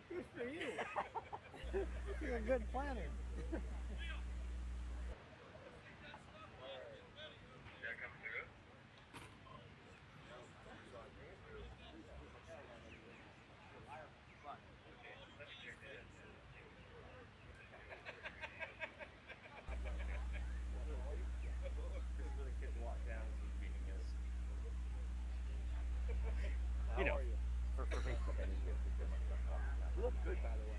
Good for you. You're a good planner. You know, for Facebook, I need to get my stuff off. You look good, by the way.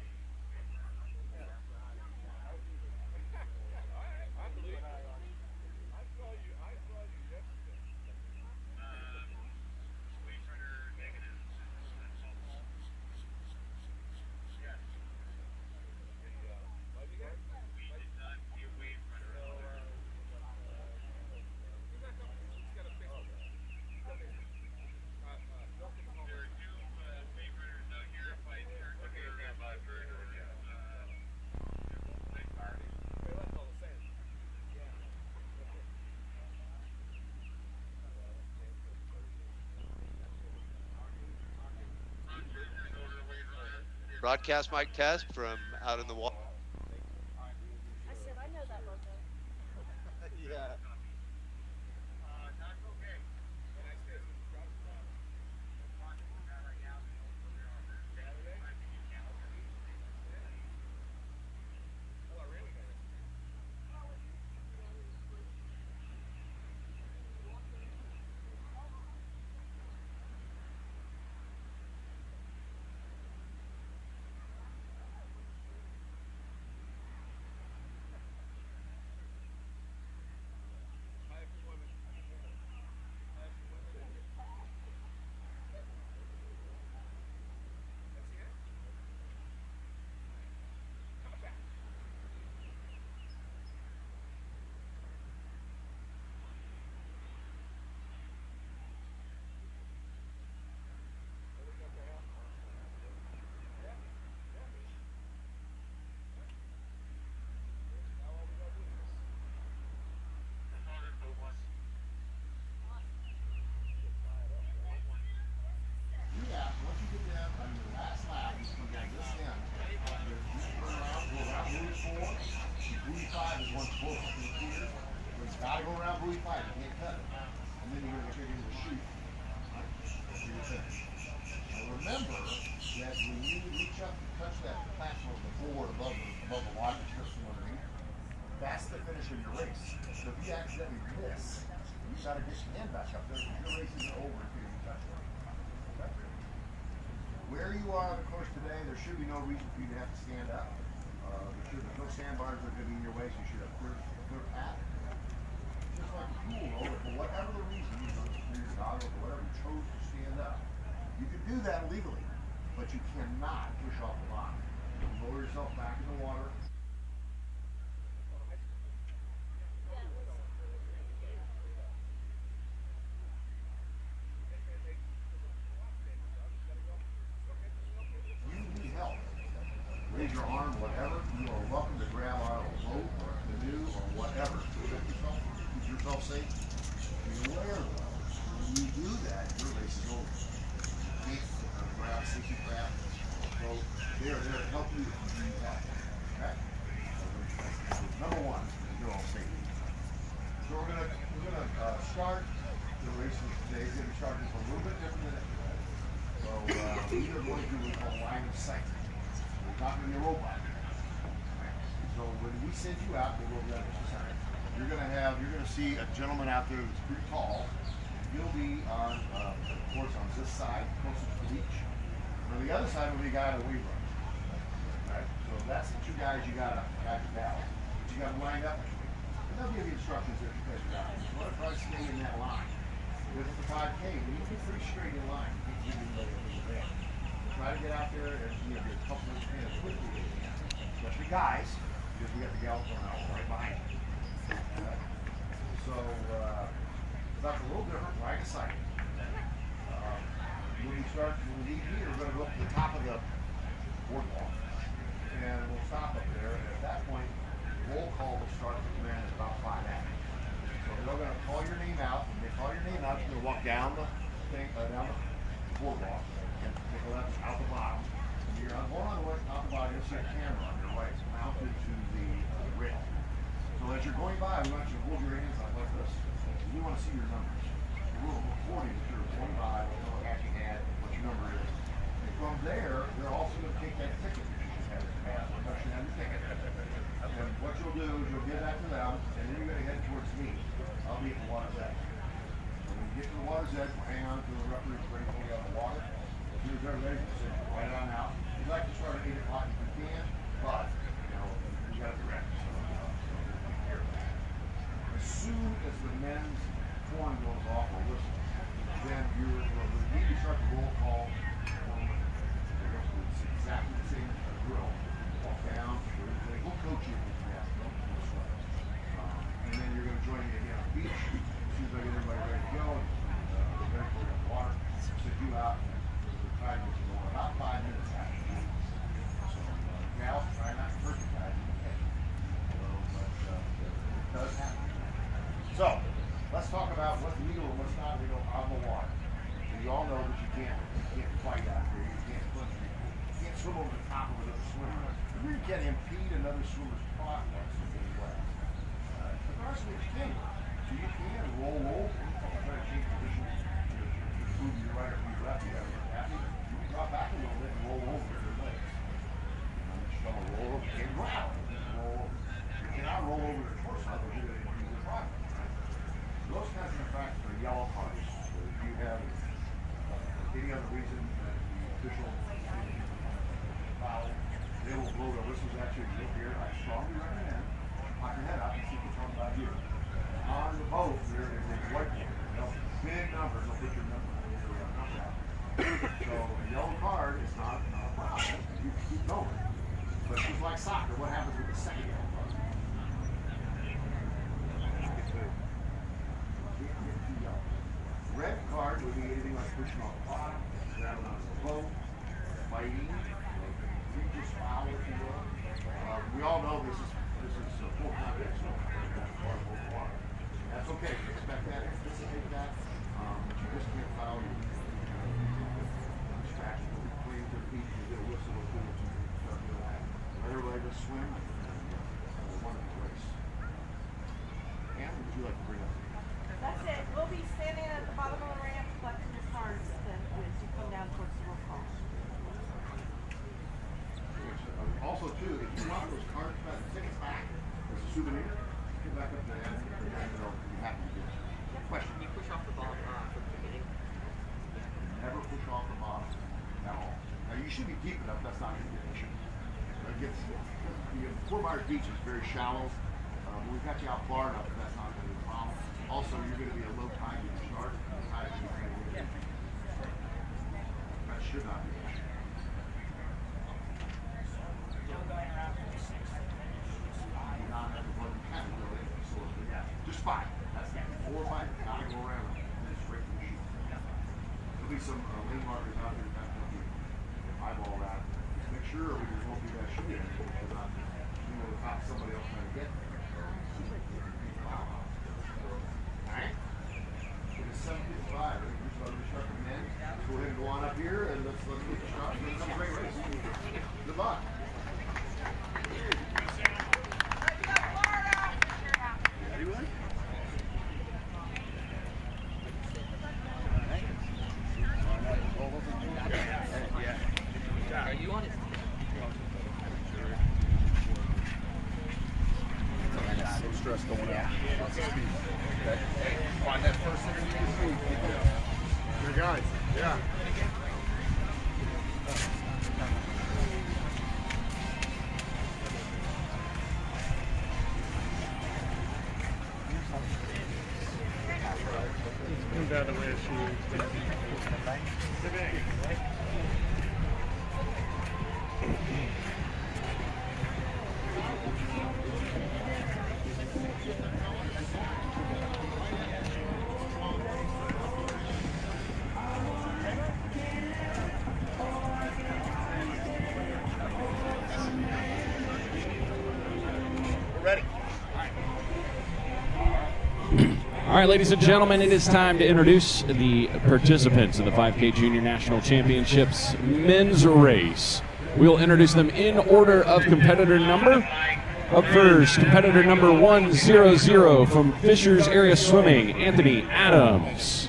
Broadcast mic test from out in the water. I said, I know that logo. Yeah. Yeah, once you get down on your last lap, you come down this end. You turn around, go around buoy 4. Buoy 5 is once both up in the pier. So you gotta go around buoy 5, you can't cut it. And then you're gonna get into the chute. Right? So you're finished. Now remember that when you reach up and touch that platform before above the water just from underneath, that's the finish of your race. So if you accidentally miss, you gotta get your hand back up there because your race isn't over until you touch it. Where you are on the course today, there should be no reason for you to have to stand up. There's no sandbars that are going to be in your way, so you should have clear path. Just like a pool, though, if for whatever the reason, for your dog or whatever, you chose to stand up, you can do that legally, but you cannot push off the bottom. You can lower yourself back in the water. You need help. Raise your arm, whatever. You are welcome to grab out a boat or a canoe or whatever. Keep yourself safe. Beware though, when you do that, your race is over. You can't grab, sticky crap. So they're there to help you if you need help. Okay? So number one is your own safety. So we're gonna start the races today. We're gonna start this a little bit different than it. So we are going to do what we call line of sight. We're not going to be a robot. So when we send you out, we'll go down this side. You're going to see a gentleman out there that's pretty tall. You'll be on, of course, on this side, closest to the beach. On the other side will be a guy in a wave run. Right? So that's the two guys you got to have your battle. But you got to line up. And they'll give you instructions if you guys are out. You want to try to stay in that line. Because at the 5K, we need to be pretty straight in line. You can't give anybody over there. Try to get out there and get a couple of minutes quickly as you can. Especially guys, because we got the gals going out right behind you. So that's a little different, line of sight. When we leave here, we're going to go up to the top of the boardwalk. And we'll stop up there. And at that point, roll call will start to command at about 5 after. So they're going to call your name out. When they call your name out, you're going to walk down the boardwalk and take a left out the bottom. And you're here. I'm going on the right top body. You'll see a camera on your right. It's mounted to the rail. So as you're going by, we want you to hold your hands out like this. We want to see your numbers. We're recording that you're going by, what hat you had, what your number is. And from there, they're also going to take that ticket that you just had in the past. Production on your ticket. And what you'll do is you'll give that to them, and then you're going to head towards me. I'll be at the water's edge. So when you get to the water's edge, we'll hang on to the referee's ready to pull you out of the water. As soon as they're ready, we'll right on out. We'd like to start at 8 o'clock if we can, but, you know, we got to direct. So take care of that. As soon as the men's horn goes off or whistle, then you're need to start the roll call. It's exactly the same drill. Walk down, we'll coach you if you have to. And then you're going to join me again on the beach. As soon as I get everybody ready to go, we're ready for the water, sit you out, and try to get you going about 5 minutes after that. So, gals, try not to hurt you guys. But it does happen. So, let's talk about what's legal and what's not legal on the water. So you all know that you can't fight out there. You can't punch people. You can't swim over the top of another swimmer. You really can't impede another swimmer's progress in any way. But varsity is king. So you can roll over. Try to change position to prove you're right or you're left. You can drop back a little bit and roll over your legs. You don't roll over. You can't grab. You cannot roll over the torso or you're going to impede your progress. Those kinds of factors are yellow cards. So if you have any other reason that the official foul, they will blow their whistles at you and you'll hear. I strongly recommend pop your head out and see what's wrong about you. On the boat, there is a whiteboard. Big numbers, they'll put your number out. So a yellow card is not a problem. You can keep going. But just like soccer, what happens with the second yellow card? Red card would be anything like pushing off the bottom, grabbing onto the boat, fighting, egregious foul, if you will. We all know this is full contact, so water. That's okay. Expect that, anticipate that, but you just can't foul your distraction. Clean their feet, you get a whistle, or do what you start doing that. Let everybody just swim. It's a wonderful race. Anne, what would you like to bring up? That's it. We'll be standing at the bottom of the ramp collecting your cards then as you come down towards the roll call. Also, too, if you want those cards back, tickets back as a souvenir, get back up there and they'll be happy to do it. Question? Can you push off the bottom for the beginning? Never push off the bottom at all. Now, you should be deep enough, that's not going to be an issue. Fort Myers Beach is very shallow. We've got you out far enough that that's not going to be a problem. Also, you're going to be a low tide when you start. That should not be an issue. Not everyone can go in. So just 5. That's 4 or 5. Not go around. And straight to the shoot. There'll be some lane markers out there that help you eyeball that. Just make sure we just won't do that shooting. We're not, the top of somebody else trying to get there. Alright? It is 7:55. We're starting to start the men. Let's go ahead and go on up here and let's get the shot. It's a great race. Good luck. Everyone? Yeah. Are you on it? No stress going out. Lots of speed. Okay. Find that first interview. Your guys. Yeah. Move out of the way of shoes. Ready. All right, ladies and gentlemen, it is time to introduce the participants in the 5K Junior National Championships men's race. We'll introduce them in order of competitor number. Up first, competitor number 100 from Fishers Area Swimming, Anthony Adams.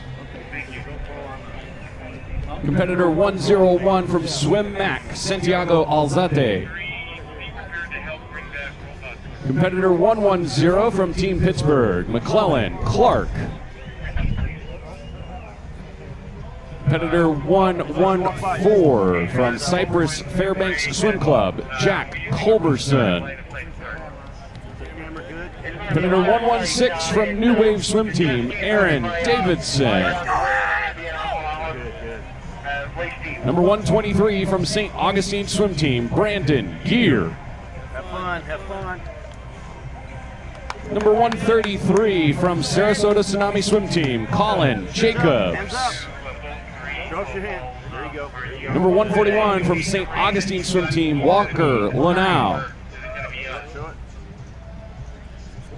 Competitor 101 from Swim Mac, Santiago Alzate. Competitor 110 from Team Pittsburgh, McClellan Clark. Competitor 114 from Cypress Fairbanks Swim Club, Jack Culberson. Competitor 116 from New Wave Swim Team, Aaron Davidson. Number 123 from St. Augustine Swim Team, Brandon Gear. Have fun, have fun. Number 133 from Sarasota Tsunami Swim Team, Colin Jacobs. Hands up. Cross your hand. There you go. There you go. Number 141 from St. Augustine Swim Team, Walker Lanau.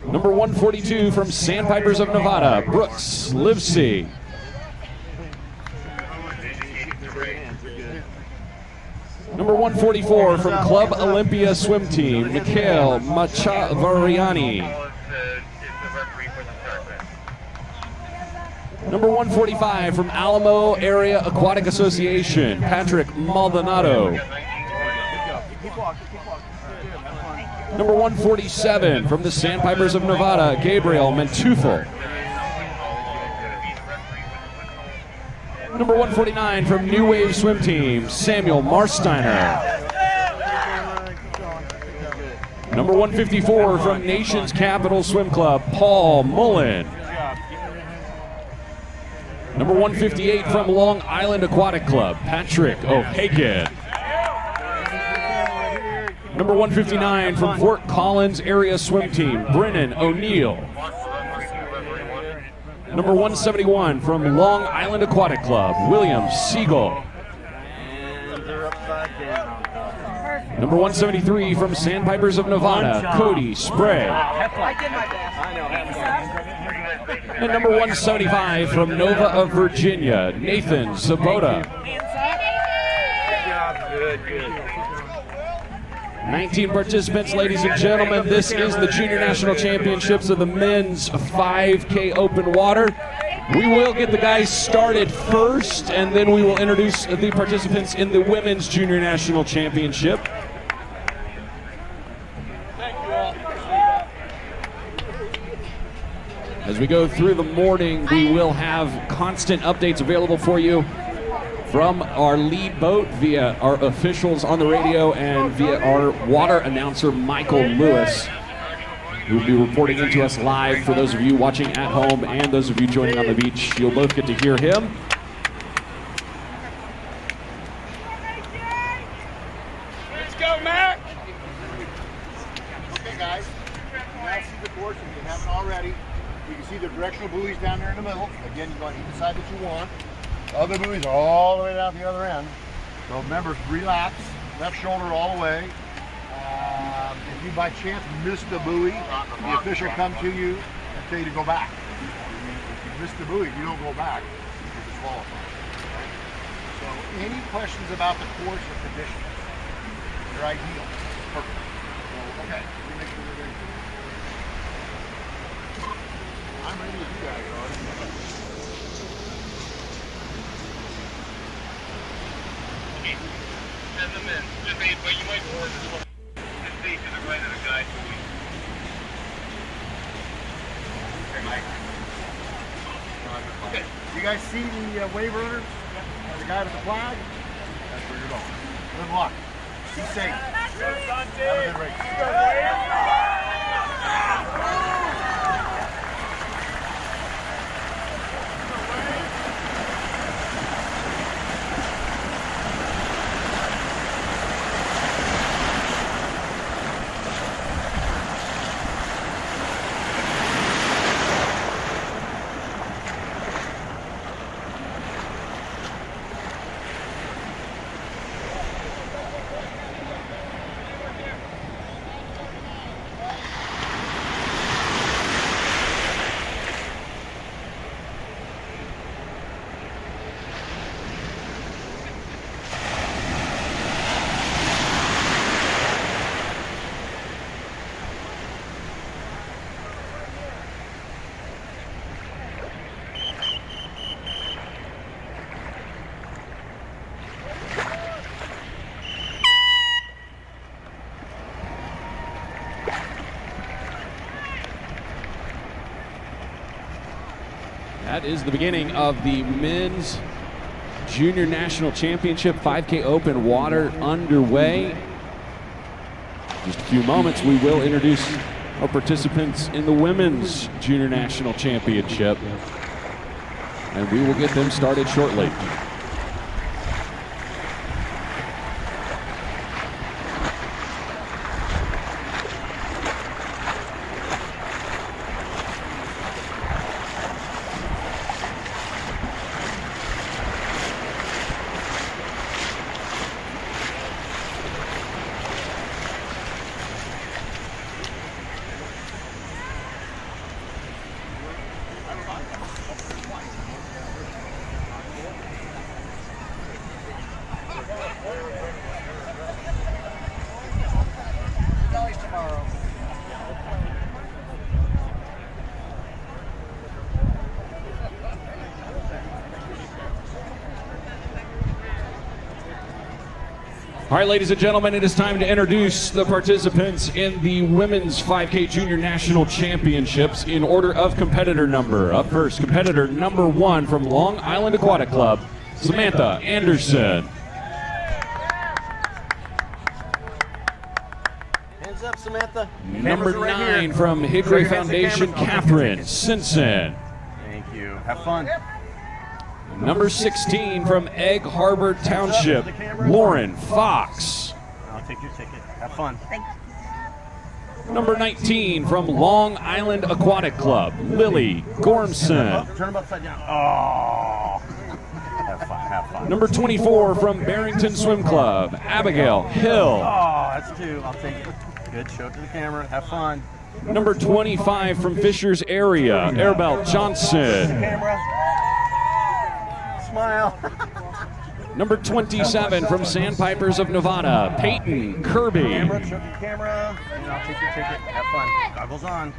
Number 142 from Sandpipers of Nevada, Brooks Livesey. Number 144 from Club Olympia Swim Team, Mikhail Machavariani. Number 145 from Alamo Area Aquatic Association, Patrick Maldonado. Number 147 from the Sandpipers of Nevada, Gabriel Mentufel. Number 149 from New Wave Swim Team, Samuel Marsteiner. Number 154 from Nation's Capital Swim Club, Paul Mullen. Number 158 from Long Island Aquatic Club, Patrick O'Hagan. Number 159 from Fort Collins Area Swim Team, Brennan O'Neill. Number 171 from Long Island Aquatic Club, William Siegel. And they're upside down. Number 173 from Sandpipers of Nevada, Cody Spray. I did my best. I know. Have fun. And number 175 from Nova of Virginia, Nathan Sabota. Good job. Good, good. 19 participants, ladies and gentlemen. This is the Junior National Championships of the men's 5K open water. We will get the guys started first, and then we will introduce the participants in the women's Junior National Championship. As we go through the morning, we will have constant updates available for you from our lead boat via our officials on the radio and via our water announcer, Michael Lewis, who will be reporting into us live for those of you watching at home and those of you joining on the beach. You'll both get to hear him. Let's go, Mac! Okay, guys. Now see the course if you haven't already. You can see the directional buoys down there in the middle. Again, you go on either side that you want. The other buoys are all the way down the other end. So remember, relax, left shoulder all the way. If you by chance missed the buoy, the official come to you and tell you to go back. If you missed the buoy, you don't go back, you're disqualified. So any questions about the course or conditions? They're ideal. Perfect. So, okay, let me make sure we're ready. I'm ready with you guys, Ron. But you might want to stay to the right of the guy. Okay, Mike. Okay. You guys see the wave runner? The guy with the flag? That's where you're going. Good luck. Be safe. Have a good race. That is the beginning of the men's Junior National Championship 5K Open Water underway. Just a few moments, we will introduce our participants in the Women's Junior National Championship, and we will get them started shortly. All right, ladies and gentlemen, it is time to introduce the participants in the Women's 5K Junior National Championships in order of competitor number. Up first, competitor number 1 from Long Island Aquatic Club, Samantha Anderson. Hands up, Samantha. Number Cameras are right 9 here. from Show Hickory your hands to the Foundation, camera. Catherine Simpson. Thank you. Have fun. Number 16 from Egg Harbor Township, Lauren Fox. I'll take your ticket. Have fun. Number 19 from Long Island Aquatic Club, Lily Gormson. Turn them upside down. Oh. Have fun. Have fun. Number 24 from Barrington Swim Club, Abigail Hill. Oh, that's 2. I'll take it. Good. Show it to the camera. Have fun. Number 25 from Fishers Area, Arabelle Johnson. Camera. Smile. Number 27 from Sandpipers of Nevada, Peyton Kirby. Camera. Show the camera. And I'll take your ticket. Have fun. Goggles on.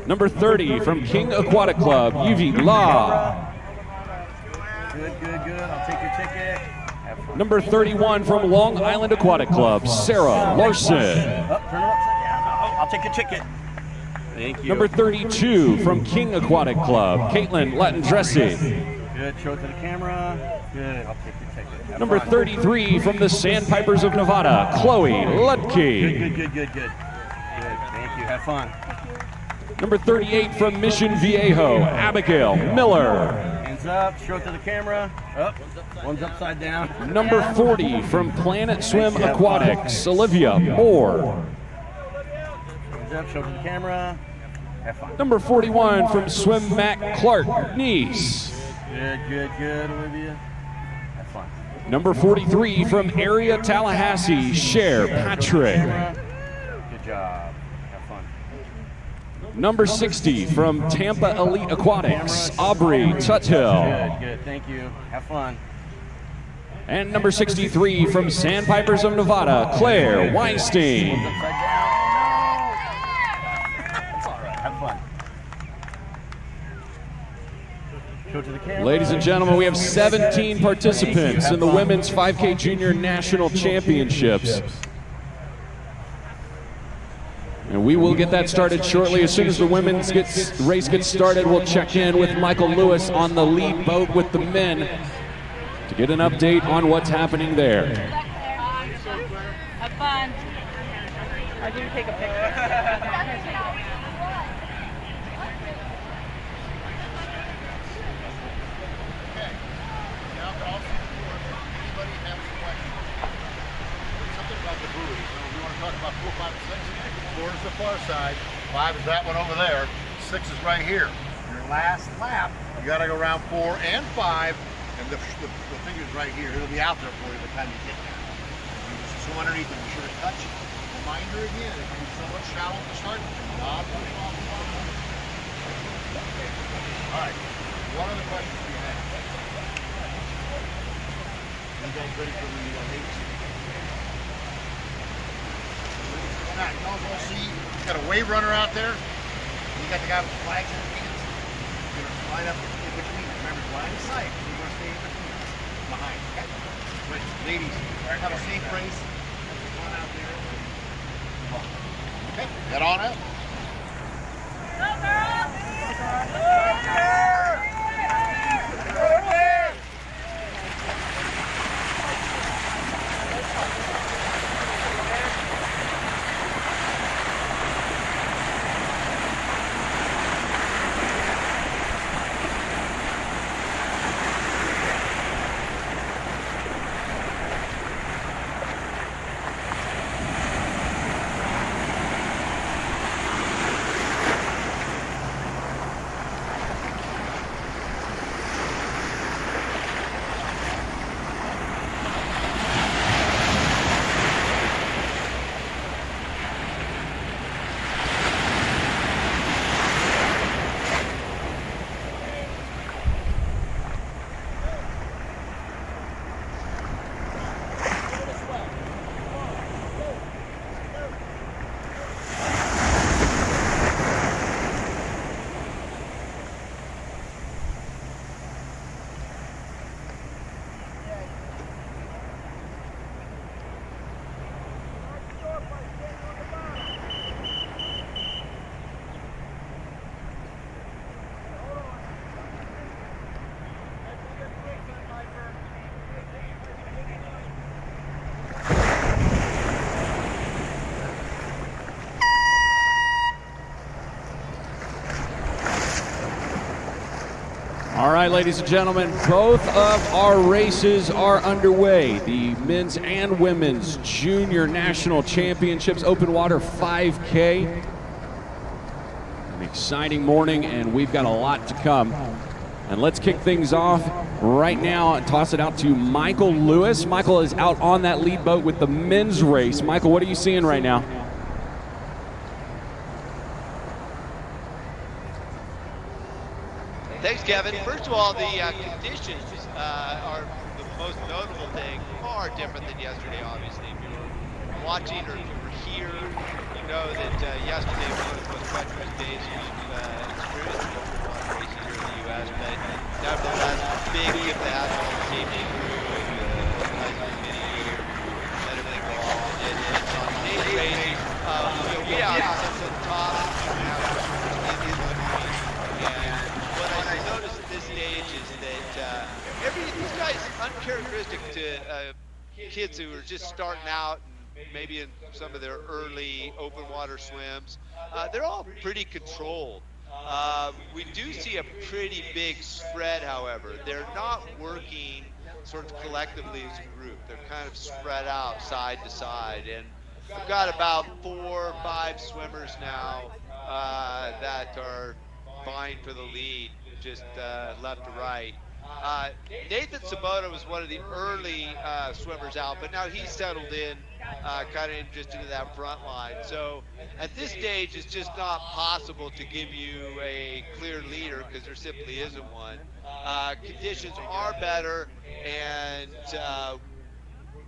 Number 30 from King Aquatic Club, Yuvi Law. Good, good, good. I'll take your ticket. Have fun. Number 31 from Long Island Aquatic Club, Sarah Larson. Up, turn it upside down. Oh, I'll take your ticket. Thank you. Number 32 from King Aquatic Club, Caitlin Latendressy. Good. Show it to the camera. Good. I'll take your ticket. Have Number fun. 33 from the Sandpipers of Nevada, Chloe Lutke. Good, good, good, good, good. Good. Thank you. Have fun. Number 38 from Mission Viejo, Abigail Miller. Hands up. Show it to the camera. Up. One's upside down. Number 40 from Planet Swim Aquatics, Olivia Moore. Hands up. Show it to the camera. Have fun. Number 41 from Swim Mac Clark, Nice. Good, good, good, Olivia. Have fun. Number 43 from Area Tallahassee, Cher Patrick. Camera. Good job. Have fun. Number 60 from Tampa Elite Aquatics, Aubrey Tuthill. Good, good. Thank you. Have fun. And number 63 from Sandpipers of Nevada, Claire Weinstein. Upside down. That's all right. Have fun. Show it to the camera. Ladies and gentlemen, we have 17 participants in the Women's 5K Junior National Championships. And we will get that started shortly. As soon as the women's race gets started, we'll check in with Michael Lewis on the lead boat with the men to get an update on what's happening there. Have fun. I do take a picture. Now, but also, anybody have any questions? Something about the buoys. We want to talk about 4, 5, and 6. 4 is the far side. 5 is that one over there. 6 is right here. Your last lap, you got to go around 4 and 5, and the finger's right here. It'll be out there for you by the time you get there. You just swim underneath and be sure to touch it. Reminder again, if you're somewhat shallow to start, not running off the bottom. Okay. All right. What other questions do you have? You guys ready for the race? All right, y'all go see. You got a wave runner out there. You got the guy with the flags in his hands. You're gonna slide up in between. Remember, line of sight. You're gonna stay in between. Behind. Okay? Wait, ladies, have a safe race. Come on out there. Come on. Okay, head on out. Go, girls! All right, ladies and gentlemen, both of our races are underway. The men's and women's junior national championships, open water 5K. An exciting morning, and we've got a lot to come. And let's kick things off right now and toss it out to Michael Lewis. Michael is out on that lead boat with the men's race. Michael, what are you seeing right now? Thanks, Kevin. First of all, the conditions are the most notable thing. Far different than yesterday, obviously. If you were watching or if you were here, you know that yesterday was one of the most treacherous days we've experienced in open water racing here in the U.S. But nevertheless, big tip of the hat to all the safety crew and the advisory committee and everything involved. And on today's race, we have some top in the country. And what I noticed at this stage is that these guys, uncharacteristic to kids who are just starting out and maybe in some of their early open water swims, they're all pretty controlled. We do see a pretty big spread, however. They're not working sort of collectively as a group. They're kind of spread out side to side. And we've got about 4 or 5 swimmers now that are vying for the lead, just left to right. Nathan Sabota was one of the early swimmers out, but now he's settled in kind of just into that front line. So at this stage, it's just not possible to give you a clear leader because there simply isn't one. Conditions are better, and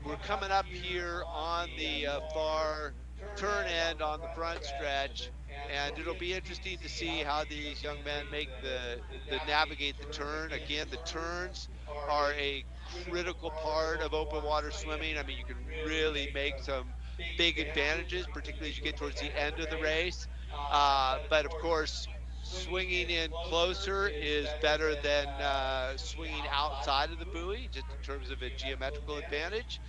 we're coming up here on the far turn end on the front stretch, and it'll be interesting to see how these young men make navigate the turn. Again, the turns are a critical part of open water swimming. I mean, you can really make some big advantages, particularly as you get towards the end of the race. But of course, swinging in closer is better than swinging outside of the buoy, just in terms of a geometrical advantage.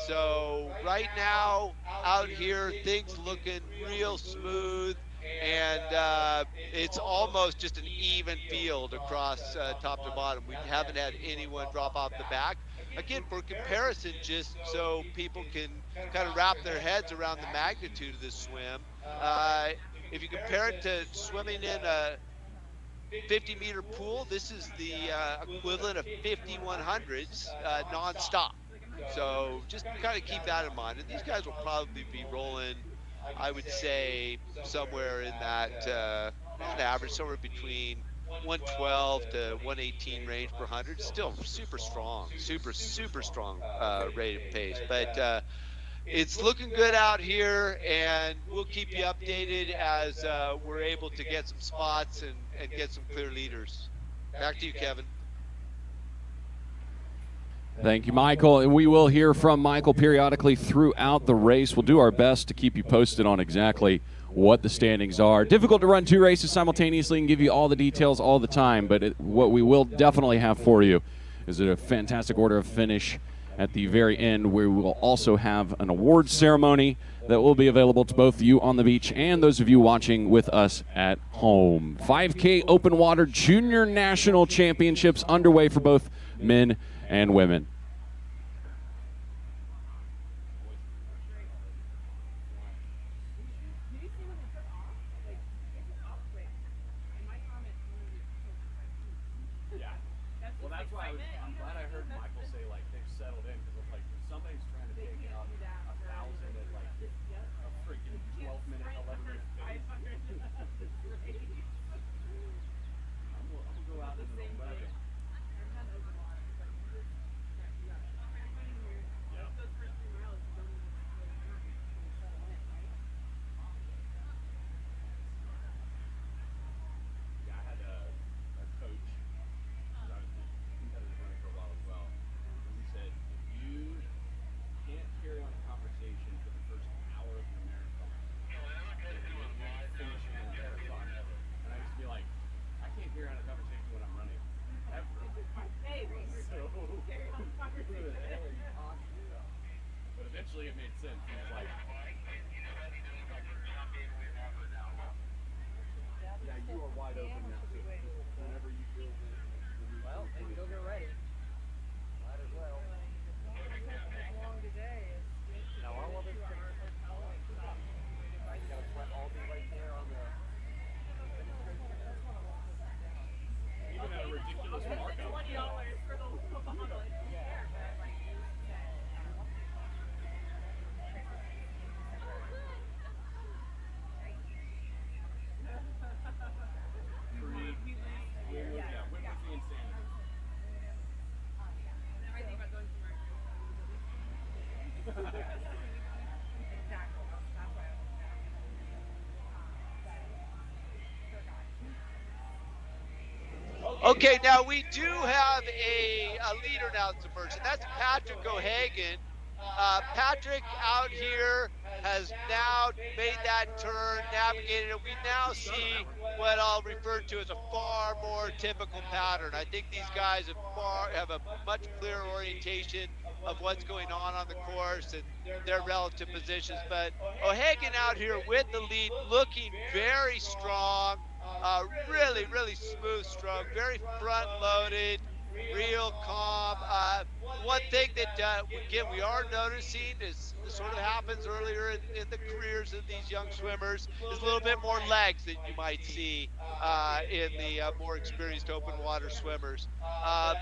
So right now out here, things looking real smooth, and it's almost just an even field across top to bottom. We haven't had anyone drop off the back. Again, for comparison, just so people can kind of wrap their heads around the magnitude of this swim, if you compare it to swimming in a 50-meter pool, this is the equivalent of 5100s nonstop. So just kind of keep that in mind. And these guys will probably be rolling, I would say, somewhere in that an average, somewhere between 112 to 118 range per 100. Still super strong, super strong rate of pace. But it's looking good out here, and we'll keep you updated as we're able to get some spots and get some clear leaders. Back to you, Kevin. Thank you, Michael. And we will hear from Michael periodically throughout the race. We'll do our best to keep you posted on exactly what the standings are. Difficult to run 2 races simultaneously and give you all the details all the time, but what we will definitely have for you is a fantastic order of finish at the very end, where we will also have an awards ceremony that will be available to both you on the beach and those of you watching with us at home. 5K Open Water Junior National Championships underway for both men and women. Well, that's why I'm glad I heard Michael say, like, they've settled in, because like somebody's trying to take out 1,000 at like a freaking 12-minute, 11-minute pace. I'm gonna go out in an 11. Hour of ridiculous markup. Yeah, win with the insanity. Okay, now we do have a leader now that's emerged, and that's Patrick O'Hagan. Patrick out here has now made that turn, navigated it. We now see what I'll refer to as a far more typical pattern. I think these guys have a much clearer orientation of what's going on the course and their relative positions. But O'Hagan out here with the lead, looking very strong. Really, really smooth stroke, very front loaded, real calm. One thing that, again, we are noticing is sort of happens earlier in the careers of these young swimmers is a little bit more legs than you might see in the more experienced open water swimmers.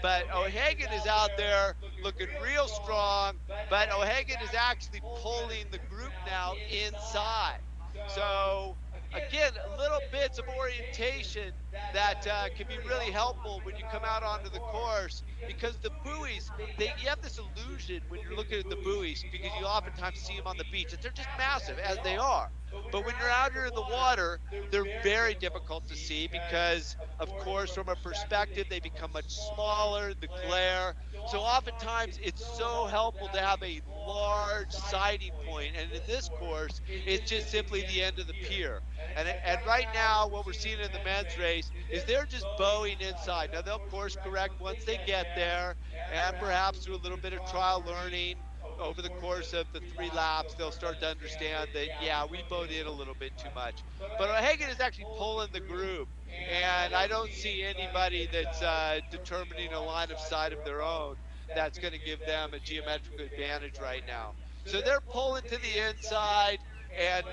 But O'Hagan is out there looking real strong, but O'Hagan is actually pulling the group now inside. So again, little bits of orientation that can be really helpful when you come out onto the course, because the buoys, you have this illusion when you're looking at the buoys, because you oftentimes see them on the beach, that they're just massive, as they are. But when you're out here in the water, they're very difficult to see because, of course, from a perspective, they become much smaller, the glare. So oftentimes it's so helpful to have a large sighting point. And in this course, it's just simply the end of the pier. And right now, what we're seeing in the men's race is they're just bowing inside. Now, they'll, of course, correct once they get there, and perhaps through a little bit of trial learning over the course of the 3 laps, they'll start to understand that, yeah, we bowed in a little bit too much. But O'Hagan is actually pulling the group, and I don't see anybody that's determining a line of sight of their own that's going to give them a geometrical advantage right now. So they're pulling to the inside, and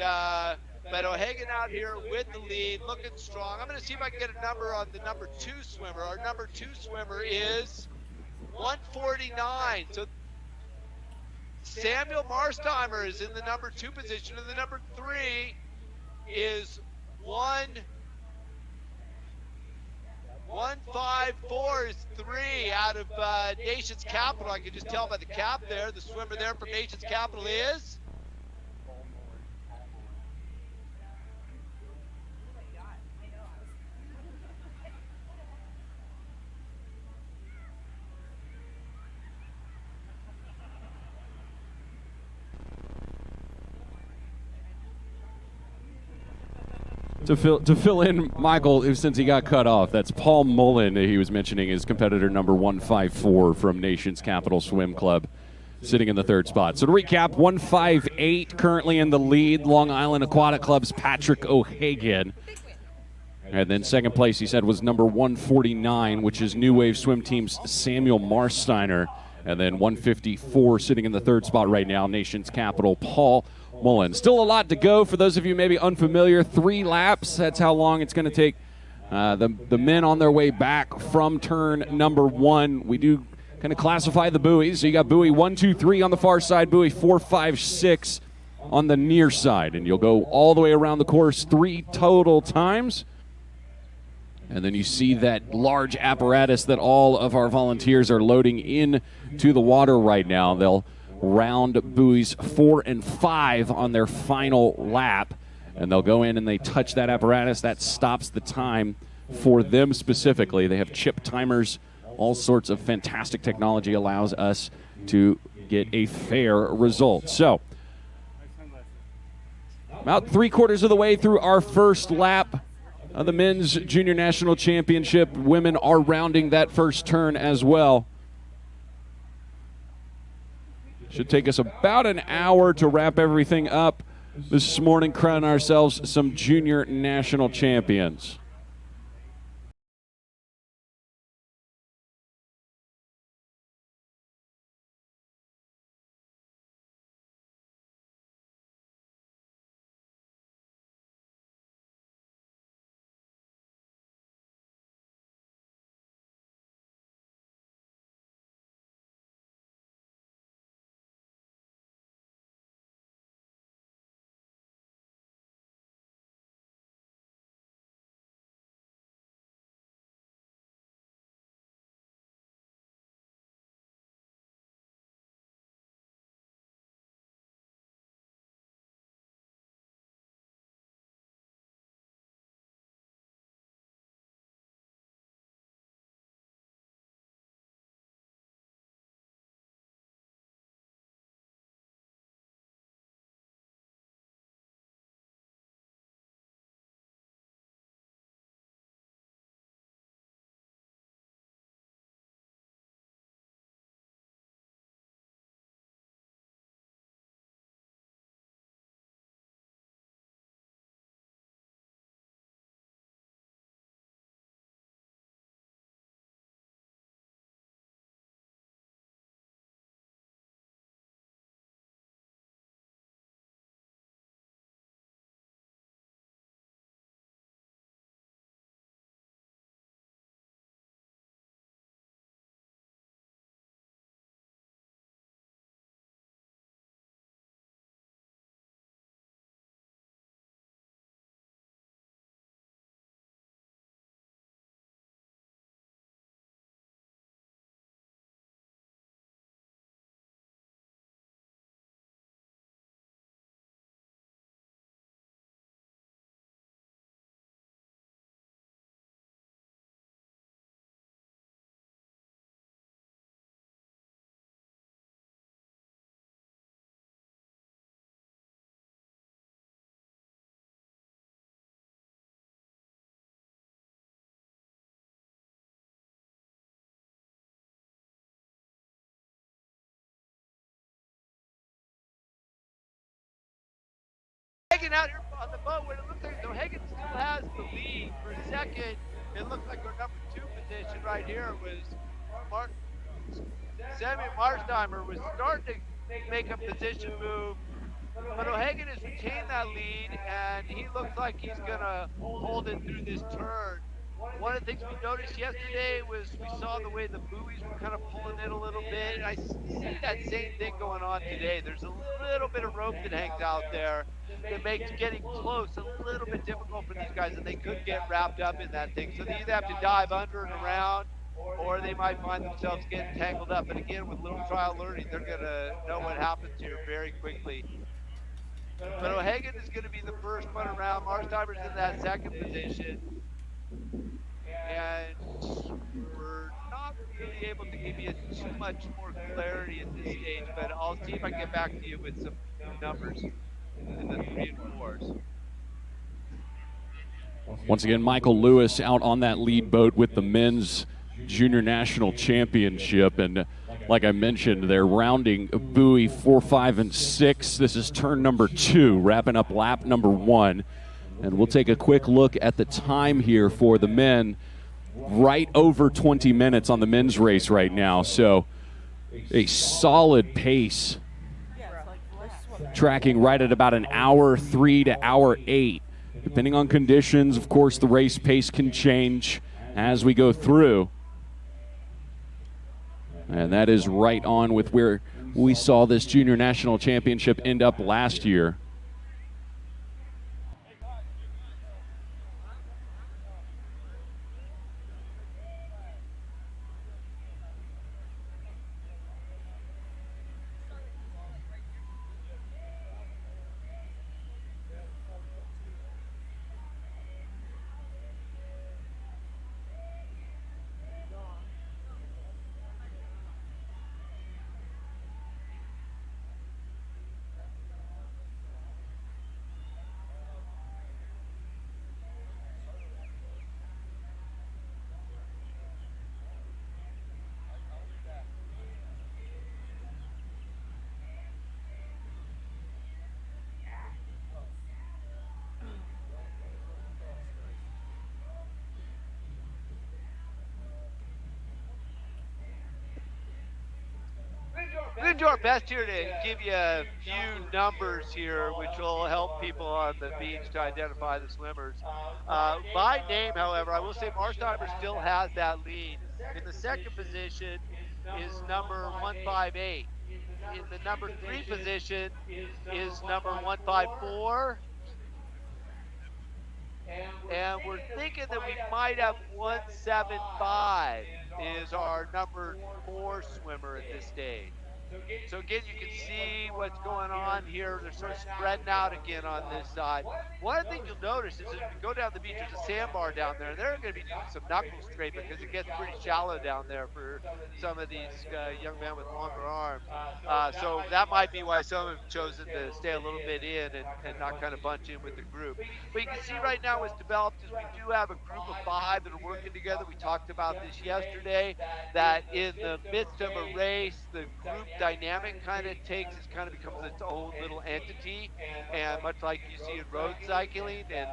but O'Hagan out here with the lead, looking strong. I'm going to see if I can get a number on the number 2 swimmer. Our number 2 swimmer is 149. So Samuel Marsteimer is in the number 2 position, and the number 3 is 154 is 3 out of Nations Capital. I can just tell by the cap there. The swimmer there from Nations Capital is To fill in Michael, since he got cut off, that's Paul Mullen he was mentioning, his competitor number 154 from Nations Capital Swim Club, sitting in the 3rd spot. So to recap, 158 currently in the lead, Long Island Aquatic Club's Patrick O'Hagan. And then 2nd place, he said, was number 149, which is New Wave Swim Team's Samuel Marsteiner. And then 154 sitting in the 3rd spot right now, Nations Capital, Paul Mullen. Still a lot to go for those of you maybe unfamiliar. 3 laps, that's how long it's going to take the men on their way back from turn number 1. We do kind of classify the buoys. So you got buoy 1, 2, 3 on the far side, buoy 4, 5, 6 on the near side. And you'll go all the way around the course 3 total times. And then you see that large apparatus that all of our volunteers are loading in to the water right now. They'll round buoys 4 and 5 on their final lap, and they'll go in and they touch that apparatus. That stops the time for them specifically. They have chip timers. All sorts of fantastic technology allows us to get a fair result. So about 3/4 of the way through our first lap of the men's junior national championship. Women are rounding that first turn as well. Should take us about an hour to wrap everything up this morning, crown ourselves some junior national champions. Hagen out here on the boat when it looks like Hagen still has the lead for second. It looked like our number 2 position right here was Sammy Marsheimer was starting to make a position move, but O'Hagan has retained that lead, and he looks like he's gonna hold it through this turn. One of the things we noticed yesterday was we saw the way the buoys were kind of pulling in a little bit, and I see that same thing going on today. There's a little bit of rope that hangs out there that makes getting close a little bit difficult for these guys, and they could get wrapped up in that thing. So they either have to dive under and around, or they might find themselves getting tangled up. And again, with little trial learning, they're gonna know what happens here very quickly. But O'Hagan is gonna be the first one around. Marsheimer's in that second position. And we're not really able to give you too much more clarity at this stage, but I'll see if I can get back to you with some numbers in the 3 and 4s. Once again, Michael Lewis out on that lead boat with the men's junior national championship. And like I mentioned, they're rounding buoy 4, 5, and 6. This is turn number 2, wrapping up lap number 1. And we'll take a quick look at the time here for the men. Right over 20 minutes on the men's race right now. So a solid pace. Tracking right at about an hour 3 to hour 8. Depending on conditions, of course, the race pace can change as we go through. And that is right on with where we saw this junior national championship end up last year. We're going to do our best here to give you a few numbers here, which will help people on the beach to identify the swimmers. By name, however, I will say Marsheimer still has that lead. In the second position is number 158. In the number 3 position is number 154. And we're thinking that we might have 175 is our number 4 swimmer at this stage. So again, you can see what's going on here. They're sort of spreading out again on this side. One of the things you'll notice is as we go down the beach, there's a sandbar down there, and they're going to be doing some knuckle scraping because it gets pretty shallow down there for some of these young men with longer arms. So that might be why some have chosen to stay a little bit in and not kind of bunch in with the group. But you can see right now what's developed is we do have a group of 5 that are working together. We talked about this yesterday, that in the midst of a race, the group dynamic kind of becomes its own little entity, and much like you see in road cycling, and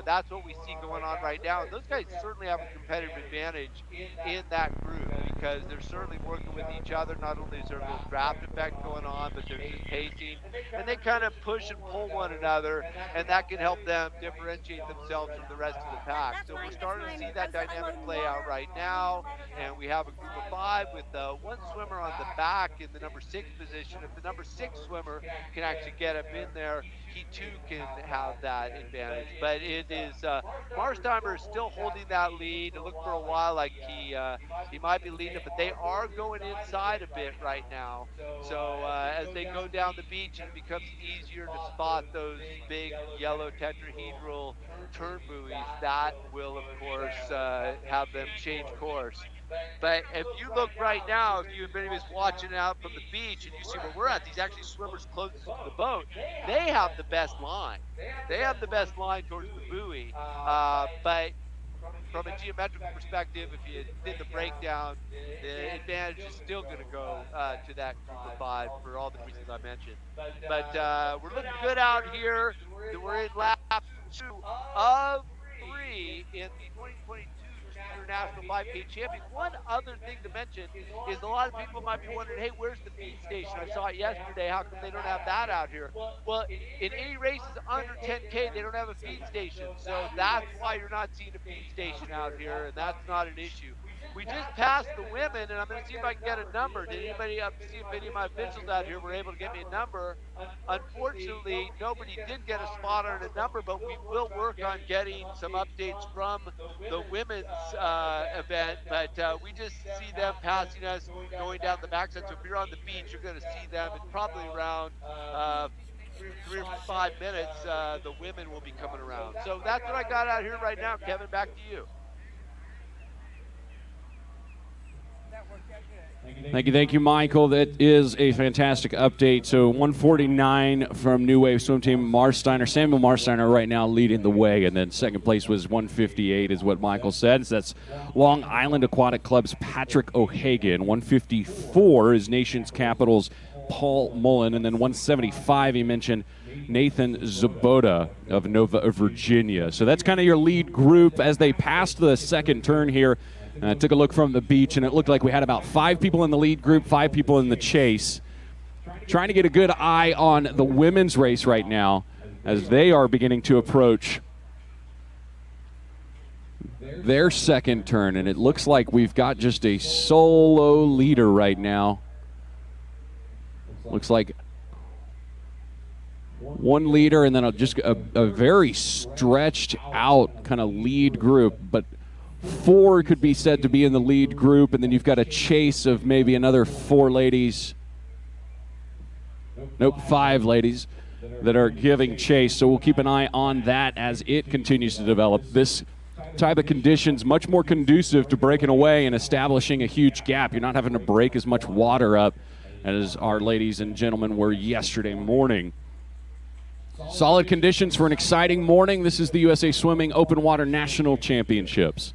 that's what we see going on right now. And those guys certainly have a competitive advantage in that group because they're certainly working with each other. Not only is there a little draft effect going on, but there's just pacing, and they kind of push and pull one another, and that can help them differentiate themselves from the rest of the pack. So we're starting to see that dynamic play out right now, and we have a group of 5 with one swimmer on the back in the number 6 position. If the number 6 swimmer can actually get up in there, he too can have that advantage. But it is Marsheimer is still holding that lead. It looked for a while like he might be leading it, but they are going inside a bit right now. So as they go down the beach, it becomes easier to spot those big yellow tetrahedral turn buoys. That will, of course, have them change course. But if you look right now, if anybody's watching out from the beach and you see where we're at, these actually swimmers closest to the boat, they have the best line. They have the best line towards the buoy. But from a geometrical perspective, if you did the breakdown, the advantage is still going to go to that group of 5 for all the reasons I mentioned. But we're looking good out here. We're in lap 2 of 3 in the 2022 Junior National 5K Champions. One other thing to mention is a lot of people might be wondering, hey, where's the feed station? I saw it yesterday. How come they don't have that out here? Well, in any races under 10K, they don't have a feed station. So that's why you're not seeing a feed station out here, and that's not an issue. We just passed the women, and I'm going to see if I can get a number. Did anybody see if any of my officials out here were able to get me a number? Unfortunately, nobody did get a spot on a number, but we will work on getting some updates from the women's event. But we just see them passing us going down the backside. So if you're on the beach, you're going to see them in probably around 3 or 5 minutes. The women will be coming around. So that's what I got out here right now. Kevin, back to you. Thank you, Michael. That is a fantastic update. So 149 from New Wave Swim Team, Marsteiner. Samuel Marsteiner right now leading the way, and then second place was 158 is what Michael said. So that's Long Island Aquatic Club's Patrick O'Hagan. 154 is Nation's Capital's Paul Mullen, and then 175 he mentioned Nathan Zaboda of Nova, Virginia. So that's kind of your lead group as they passed the second turn here. Took a look from the beach, and it looked like we had about 5 people in the lead group, 5 people in the chase. Trying to get a good eye on the women's race right now as they are beginning to approach their second turn, and it looks like we've got just a solo leader right now. Looks like one leader and then just a very stretched out kind of lead group, but 4 could be said to be in the lead group, and then you've got a chase of maybe another 4 ladies. Nope, 5 ladies that are giving chase. So we'll keep an eye on that as it continues to develop. This type of conditions much more conducive to breaking away and establishing a huge gap. You're not having to break as much water up as our ladies and gentlemen were yesterday morning. Solid conditions for an exciting morning. This is the USA Swimming Open Water National Championships.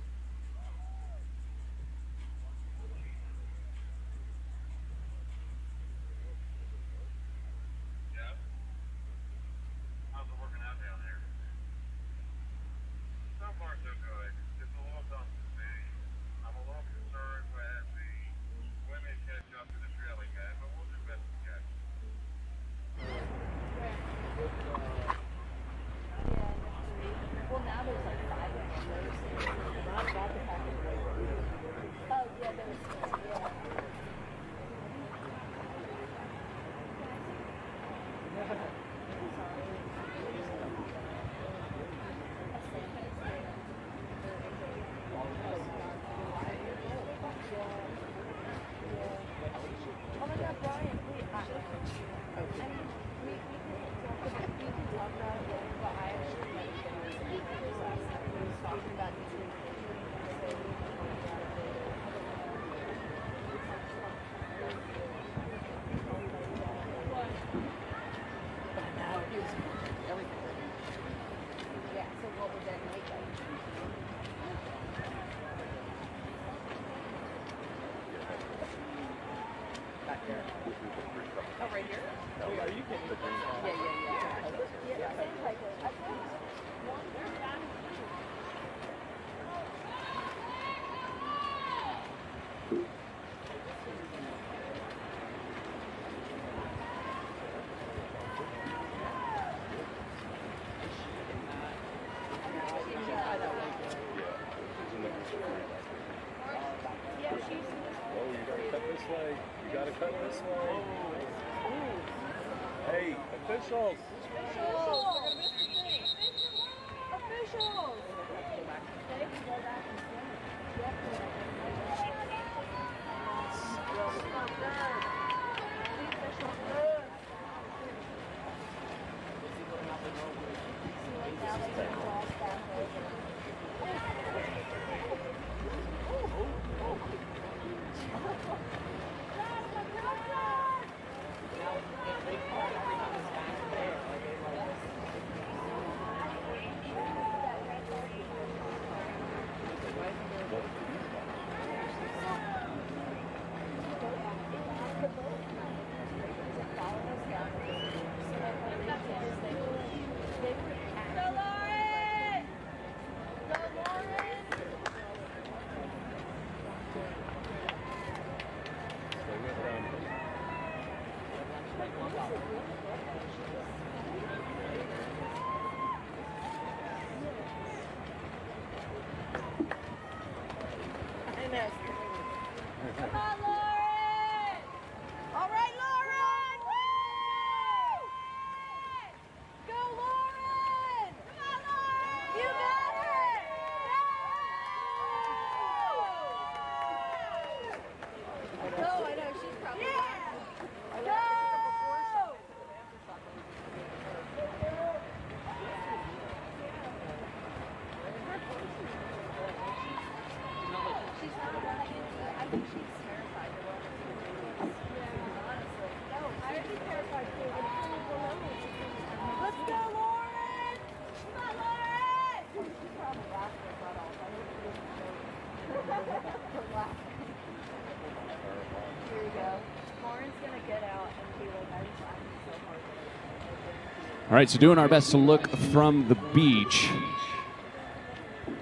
You gotta cut this way. Hey, officials. Let's go, Lauren! Come on, Lauren! Here you go. Lauren's gonna get out and be like, I'm trying so hard. All right, so doing our best to look from the beach.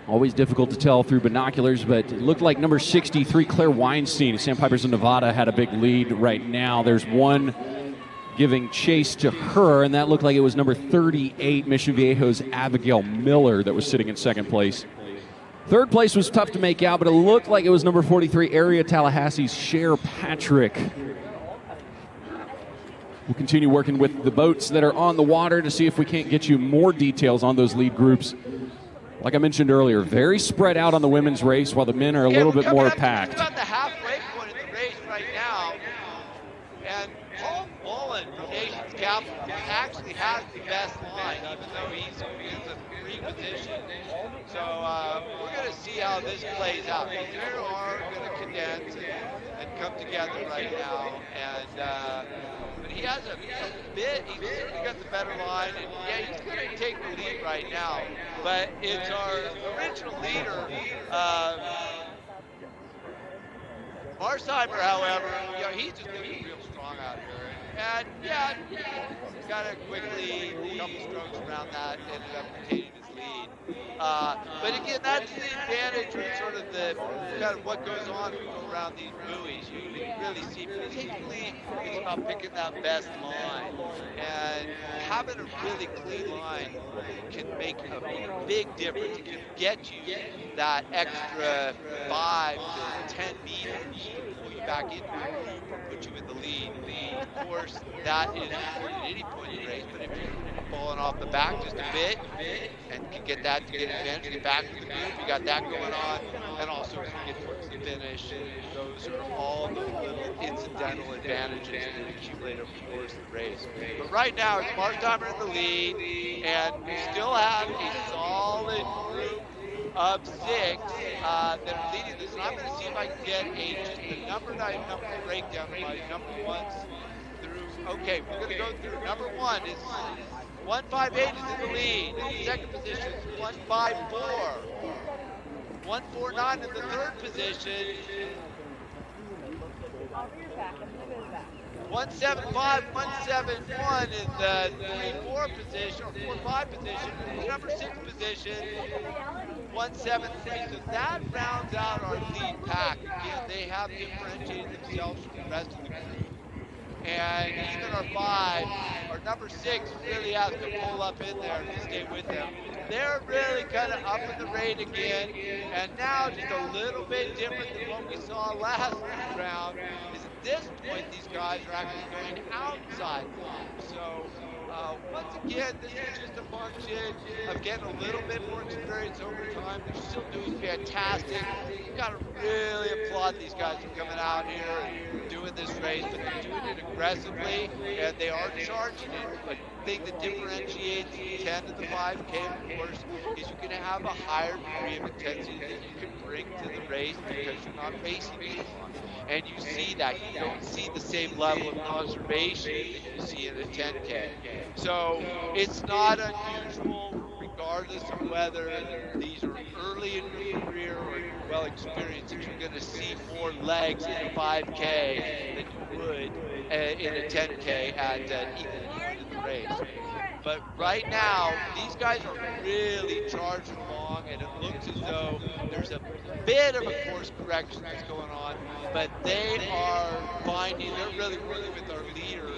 Always difficult to tell through binoculars, but it looked like number 63, Claire Weinstein of Sandpipers of Nevada, had a big lead right now. There's one giving chase to her, and that looked like it was number 38, Mission Viejo's Abigail Miller, that was sitting in second place. Third place was tough to make out, but it looked like it was number 43, Area Tallahassee's Cher Patrick. We'll continue working with the boats that are on the water to see if we can't get you more details on those lead groups. Like I mentioned earlier, very spread out on the women's race, while the men are a little bit more packed. We're about the halfway point of the race right now, and Paul Mullen from Nations Capital actually has the best line, even though he's in the free position. So we're going to see how this plays out. They are going to condense and come together right now, and but he has a bit. He's certainly got the better line, and yeah, he's going to take the lead right now. But it's our original leader, Marsheimer, however, you know, he's just going to be real strong out here. And yeah, he's got to quickly, a couple strokes around that, ended up retaining his lead. But again, that's the advantage of sort of the kind of what goes on around these buoys. You can really see, particularly it's about picking that best line. And having a really clean line can make a big difference. It can get you that extra 5 to 10 meters to pull you back into it, put you in the lead. Of course, that is important at any point in the race, but if you're falling off the back just a bit and can get that to get advantage, get back to the group, you got that going on, and also as you get towards the finish, those are all the little incidental advantages that accumulate over the course of the race. But right now, it's Marsheimer in the lead, and we still have a solid group of 6 that are leading this. And I'm going to see if I can get just a number breakdown by number 1s through. Okay, we're going to go through. Number 1 is 158 is in the lead. In the second position is 154. 149 in the third position. 175, 171 in the 3-4 position, or 4-5 position. Number 6 position, 173. So that rounds out our lead pack. Again, they have differentiated themselves from the rest of the group. And even our 5, our number 6 really has to pull up in there to stay with them. They're really kind of up in the rate again. And now just a little bit different than what we saw last round is at this point these guys are actually going outside. So once again, this is just a function of getting a little bit more experience over time. They're still doing fantastic. You've got to really applaud these guys for coming out here and doing this race, but they're doing it aggressively, and they are charging it. But the thing that differentiates the 10 and the 5K, of course, is you're going to have a higher degree of intensity that you can bring to the race because you're not racing as long. And you see that. You don't see the same level of conservation that you see in a 10K. So it's not unusual, regardless of whether these are early in your career or you're well experienced, that you're going to see more legs in a 5K than you would in a 10K at even point in the race. But right now, these guys are really charging along, and it looks as though there's a bit of a course correction that's going on, but they are finding, they're really working with our leader,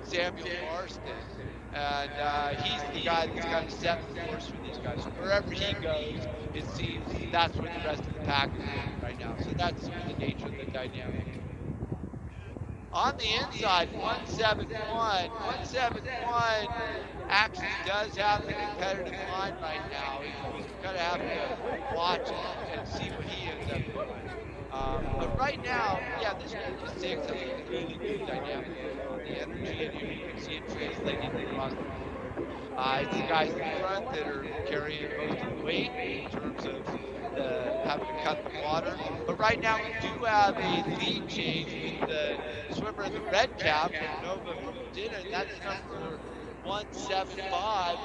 Samuel Marston. And he's the guy that's kind of set the course for these guys. So wherever he goes, it seems that's where the rest of the pack is going right now. So that's the nature of the dynamic. On the inside, 171. 171 actually does have the competitive line right now. He's going to have to watch it and see what he ends up doing. But right now, yeah, this group of 6 has a really good dynamic. The energy, and you can see it translating across the board. It's the guys in front that are carrying most of the weight in terms of having to cut the water. But right now we do have a lead change with the swimmer in the red cap from Nova Virginia, and that's number 175.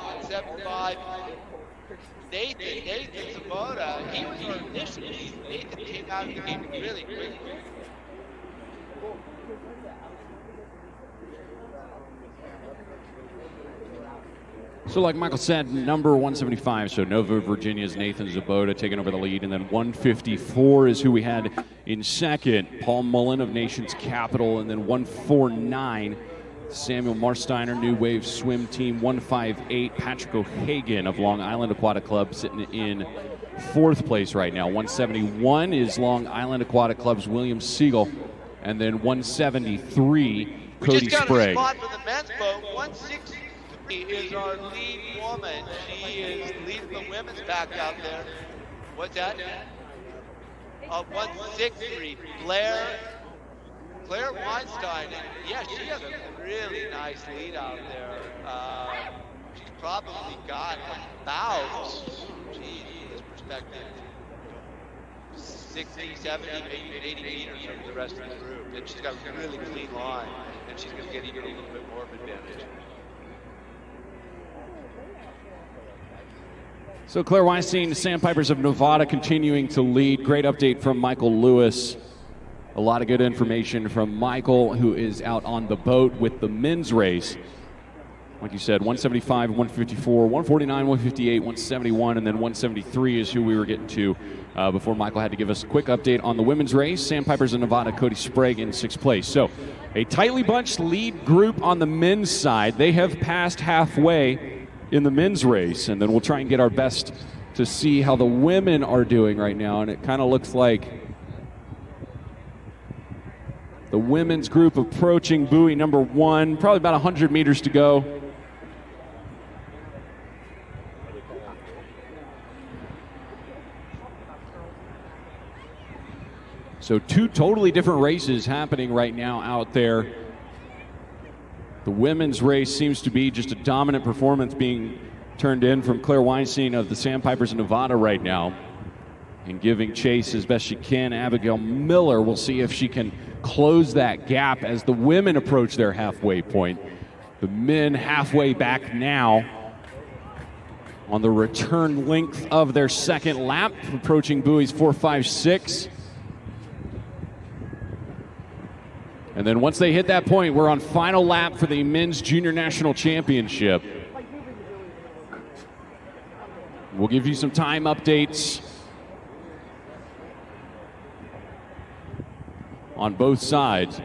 Nathan Sabota. He was our initial lead. Nathan came out of the game really quickly. So like Michael said, number 175, so Nova Virginia's Nathan Zabota taking over the lead, and then 154 is who we had in second, Paul Mullen of Nation's Capital, and then 149, Samuel Marsteiner, New Wave Swim Team, 158, Patrick O'Hagan of Long Island Aquatic Club sitting in fourth place right now. 171 is Long Island Aquatic Club's William Siegel, and then 173, Cody We just got Sprague. a spot for the men's boat. 163 is our lead woman. She is leading the women's back out there. What's that? 163, Claire Weinstein. And yeah, she has a really nice lead out there. She's probably got about, geez, from this perspective, 60, 70, maybe 80 meters over the rest of the group. And she's got a really clean line, and she's going to get even a little bit more of an advantage. So Claire Weinstein, the Sandpipers of Nevada continuing to lead. Great update from Michael Lewis. A lot of good information from Michael, who is out on the boat with the men's race. Like you said, 175, 154, 149, 158, 171, and then 173 is who we were getting to before Michael had to give us a quick update on the women's race. Sandpipers of Nevada, Cody Sprague in sixth place. So a tightly bunched lead group on the men's side. They have passed halfway in the men's race, and then we'll try and get our best to see how the women are doing right now. And it kind of looks like the women's group approaching buoy number 1, probably about 100 meters to go. So two totally different races happening right now out there. The women's race seems to be just a dominant performance being turned in from Claire Weinstein of the Sandpipers of Nevada right now, and giving chase as best she can. Abigail Miller, we'll see if she can close that gap as the women approach their halfway point. The men halfway back now on the return length of their second lap, approaching buoys 4, 5, 6. And then once they hit that point, we're on final lap for the Men's Junior National Championship. We'll give you some time updates on both sides.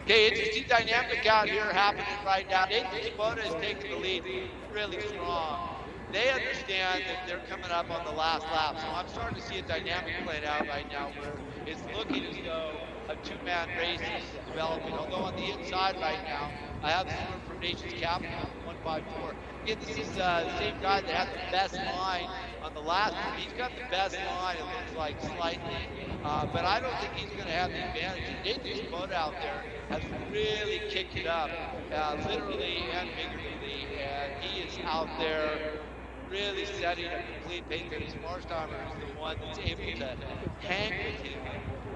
Okay, interesting dynamic out here happening right now. Nathan Sabota is taking the lead really strong. They understand that they're coming up on the last lap, so I'm starting to see a dynamic playing out right now where it's looking as though a two-man race is developing. Although on the inside right now, I have someone from Nation's Capital, 154. Again, this is the same guy that had the best line on the last one. He's got the best line, it looks like, slightly. But I don't think he's going to have the advantage. Nathan Sabota out there has really kicked it up, literally and figuratively, and he is out there really setting a complete pace. And Marsteiner is the one that's able to hang with him.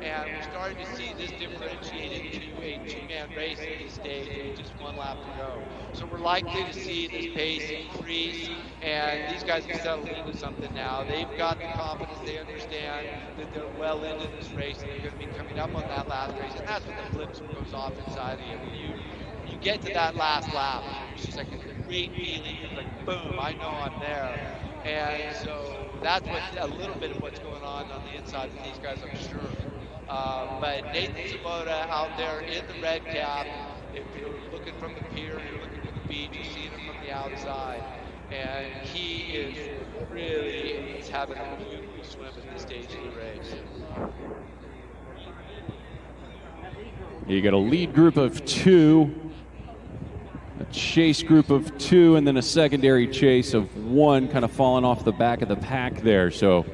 And we're starting to see this differentiate into a two-man race at this stage with just one lap to go. So we're likely to see this pace increase, and these guys have settled into something now. They've got the confidence, they understand that they're well into this race, and they're going to be coming up on that last race, and that's when the flips goes off inside of you. When you get to that last lap, it's just like a great feeling. It's like, boom, I know I'm there. And so that's what a little bit of what's going on the inside with these guys, I'm sure. But Nathan Sabota out there in the red cap. If you're looking from the pier, you're looking from the beach, you're seeing him from the outside. and he is having a beautiful swim at this stage of the race. You got a lead group of 2, a chase group of 2, and then a secondary chase of 1 kind of falling off the back of the pack there. So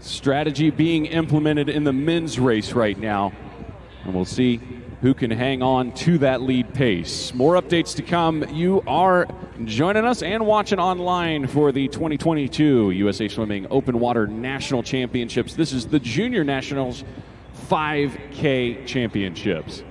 strategy being implemented in the men's race right now, and we'll see who can hang on to that lead pace. More updates to come. You are joining us and watching online for the 2022 USA Swimming Open Water National Championships. This is the Junior Nationals 5K Championships.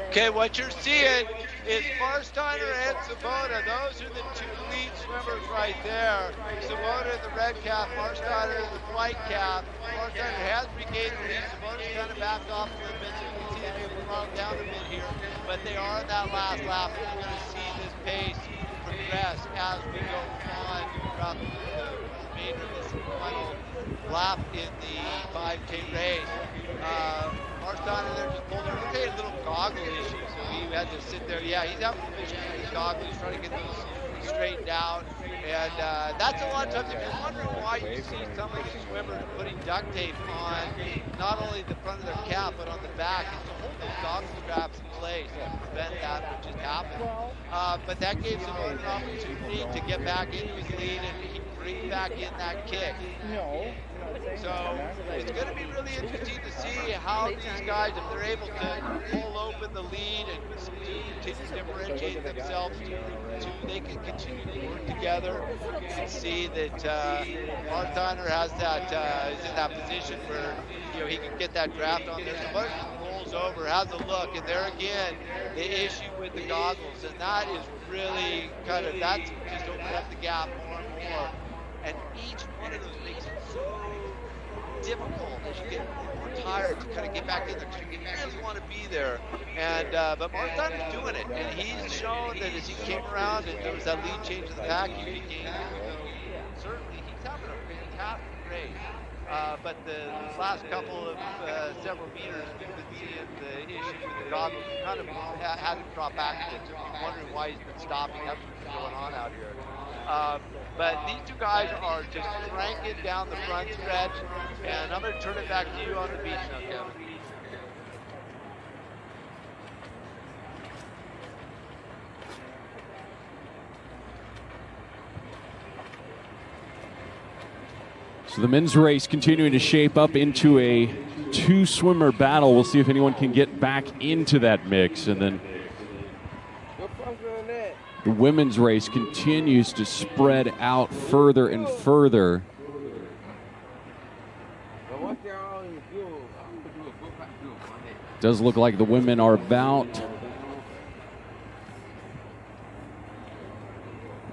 Okay, what you're seeing is Marsteiner and Savona. Those are the 2 lead swimmers right there. Savona in the red cap, Marsteiner in the white cap. Marsteiner has regained the lead. Savona's kind of backed off a little bit, so you can see them moving around down a bit here. But they are in that last lap, and you're going to see this pace progress as we go on throughout the remainder of this final lap in the 5K race. Marsteiner there just pulled over. Look at his little goggle issue, so he had to sit there. Yeah, he's having some issues with his goggles. He's trying to get those straightened out. And that's a lot of times, if you're wondering why you see some of these swimmers putting duct tape on not only the front of their cap, but on the back, it's to hold those goggle straps in place and prevent that from just happening. But that gave Savona an opportunity to get back into his lead, and he bring back in that kick. So it's going to be really interesting to see how these guys, if they're able to pull open the lead and continue to differentiate themselves, they can continue to work together. You can see that Marsteiner has that is in that position where he can get that draft on there. So rolls over, has a look, and there again the issue with the goggles, and that is really that's just opened up the gap more and more. And each one of those makes it so difficult as you get more tired to kind of get back in there because you really want to be there. And but Marsteiner's doing it, and he's shown that as he came around and there was that lead change in the pack, he regained it. Certainly, he's having a fantastic race. But the last couple of several meters, we've been seeing the issue with the goggles. Kind of had him drop back a bit, wondering why he's been stopping. That's what's been going on out here. But these 2 guys are just cranking down the front stretch, and I'm going to turn it back to you on the beach now, Kevin. So the men's race continuing to shape up into a 2-swimmer battle. We'll see if anyone can get back into that mix, and then the women's race continues to spread out further and further. Does look like the women are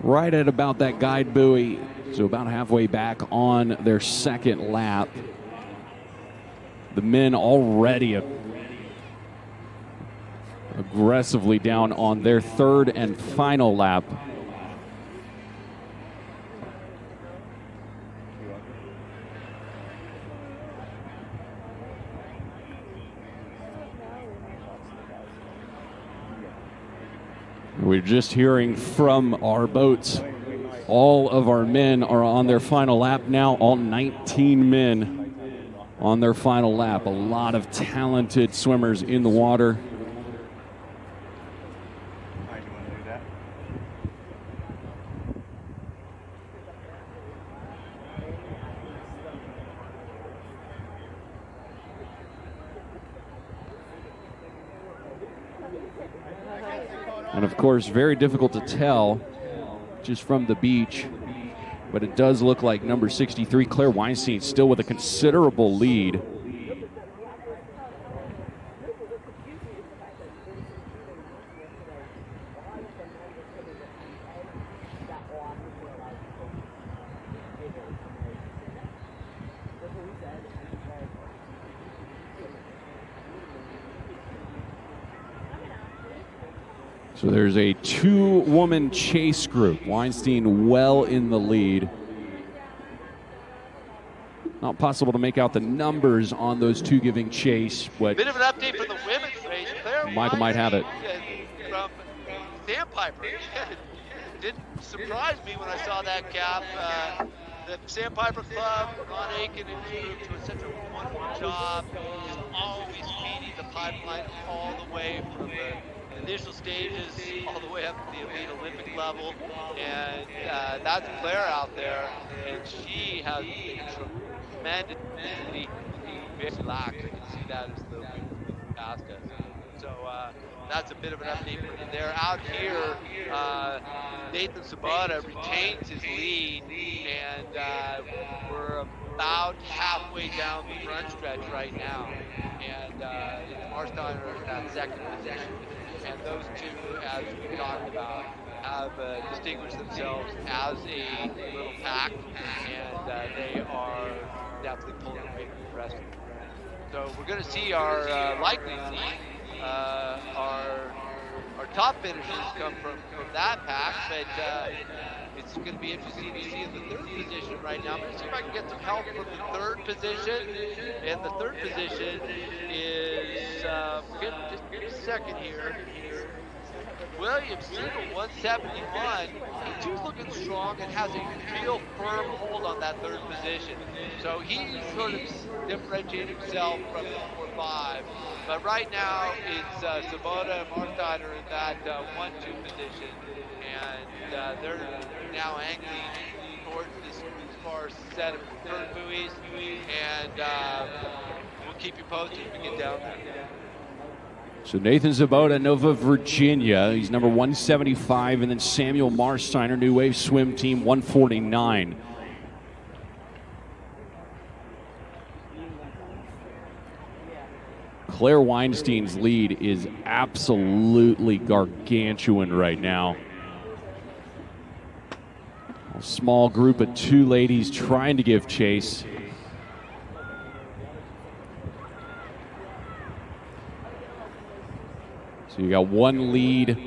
right at about that guide buoy, so about halfway back on their second lap. The men already aggressively down on their third and final lap. We're just hearing from our boats. All of our men are on their final lap now, all 19 men on their final lap. A lot of talented swimmers in the water. And of course, very difficult to tell just from the beach, but it does look like number 63, Claire Weinstein, still with a considerable lead. So there's a two-woman chase group. Weinstein well in the lead. Not possible to make out the numbers on those two giving chase, but Bit of an update for the women's race. Claire Michael might have it. From Sandpiper. Didn't surprise me when I saw that cap. The Sandpiper Club, Ron Aiken and crew do such a wonderful job. Just always feeding the pipeline all the way from the initial stages all the way up to the elite Olympic level, and that's Claire out there, and she has tremendously relaxed. You can see that as the wind past us. So that's a bit of an update for you there. Out here, Nathan Sabata retains his lead, and we're about halfway down the front stretch right now, and Marsteiner in that second position. And those two, as we talked about, have distinguished themselves as a little pack, and they are definitely pulling away from the rest of them. So we're going to see our likely lead, our top finishers come from that pack, but it's going to be interesting to see in the third position right now. I'm going to see if I can get some help from the third position, and the third position is, just give me a second here. William Siegel, 171. He's looking strong and has a real firm hold on that third position. So he's sort of differentiated himself from the 4-5. But right now, it's Sabota and Marsteiner in that 1-2 position. And they're now angling towards this far set of third buoys. And we'll keep you posted if we get down there. so Nathan Zabota, Nova Virginia, he's number 175, and then Samuel Marsteiner, New Wave Swim Team, 149. Claire Weinstein's lead is absolutely gargantuan right now. A small group of two ladies trying to give chase. So you got one lead,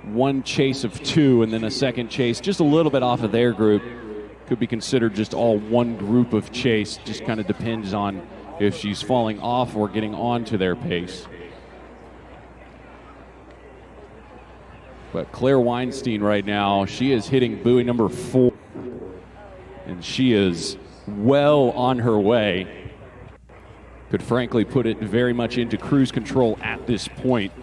one chase of two, and then a second chase just a little bit off of their group. Could be considered just all one group of chase. Just kind of depends on if she's falling off or getting on to their pace. But Claire Weinstein right now, she is hitting buoy number 4, and she is well on her way. Could frankly put it very much into cruise control at this point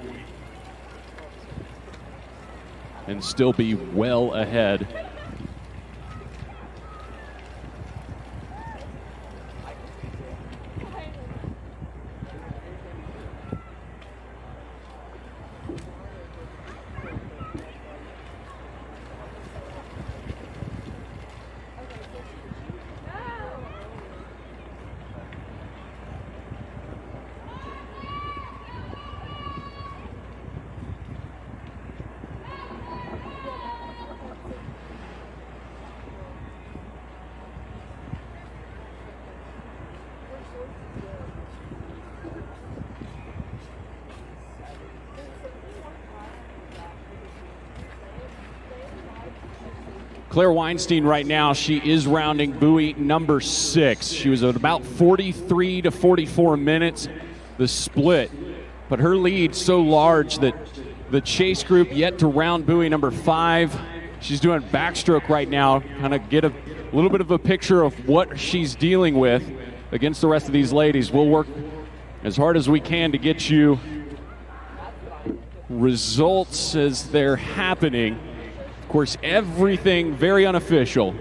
and still be well ahead. Claire Weinstein right now, she is rounding buoy number 6. She was at about 43 to 44 minutes, the split. But her lead so large that the chase group yet to round buoy number 5. She's doing backstroke right now, kind of get a little bit of a picture of what she's dealing with against the rest of these ladies. We'll work as hard as we can to get you results as they're happening. Of course, everything very unofficial.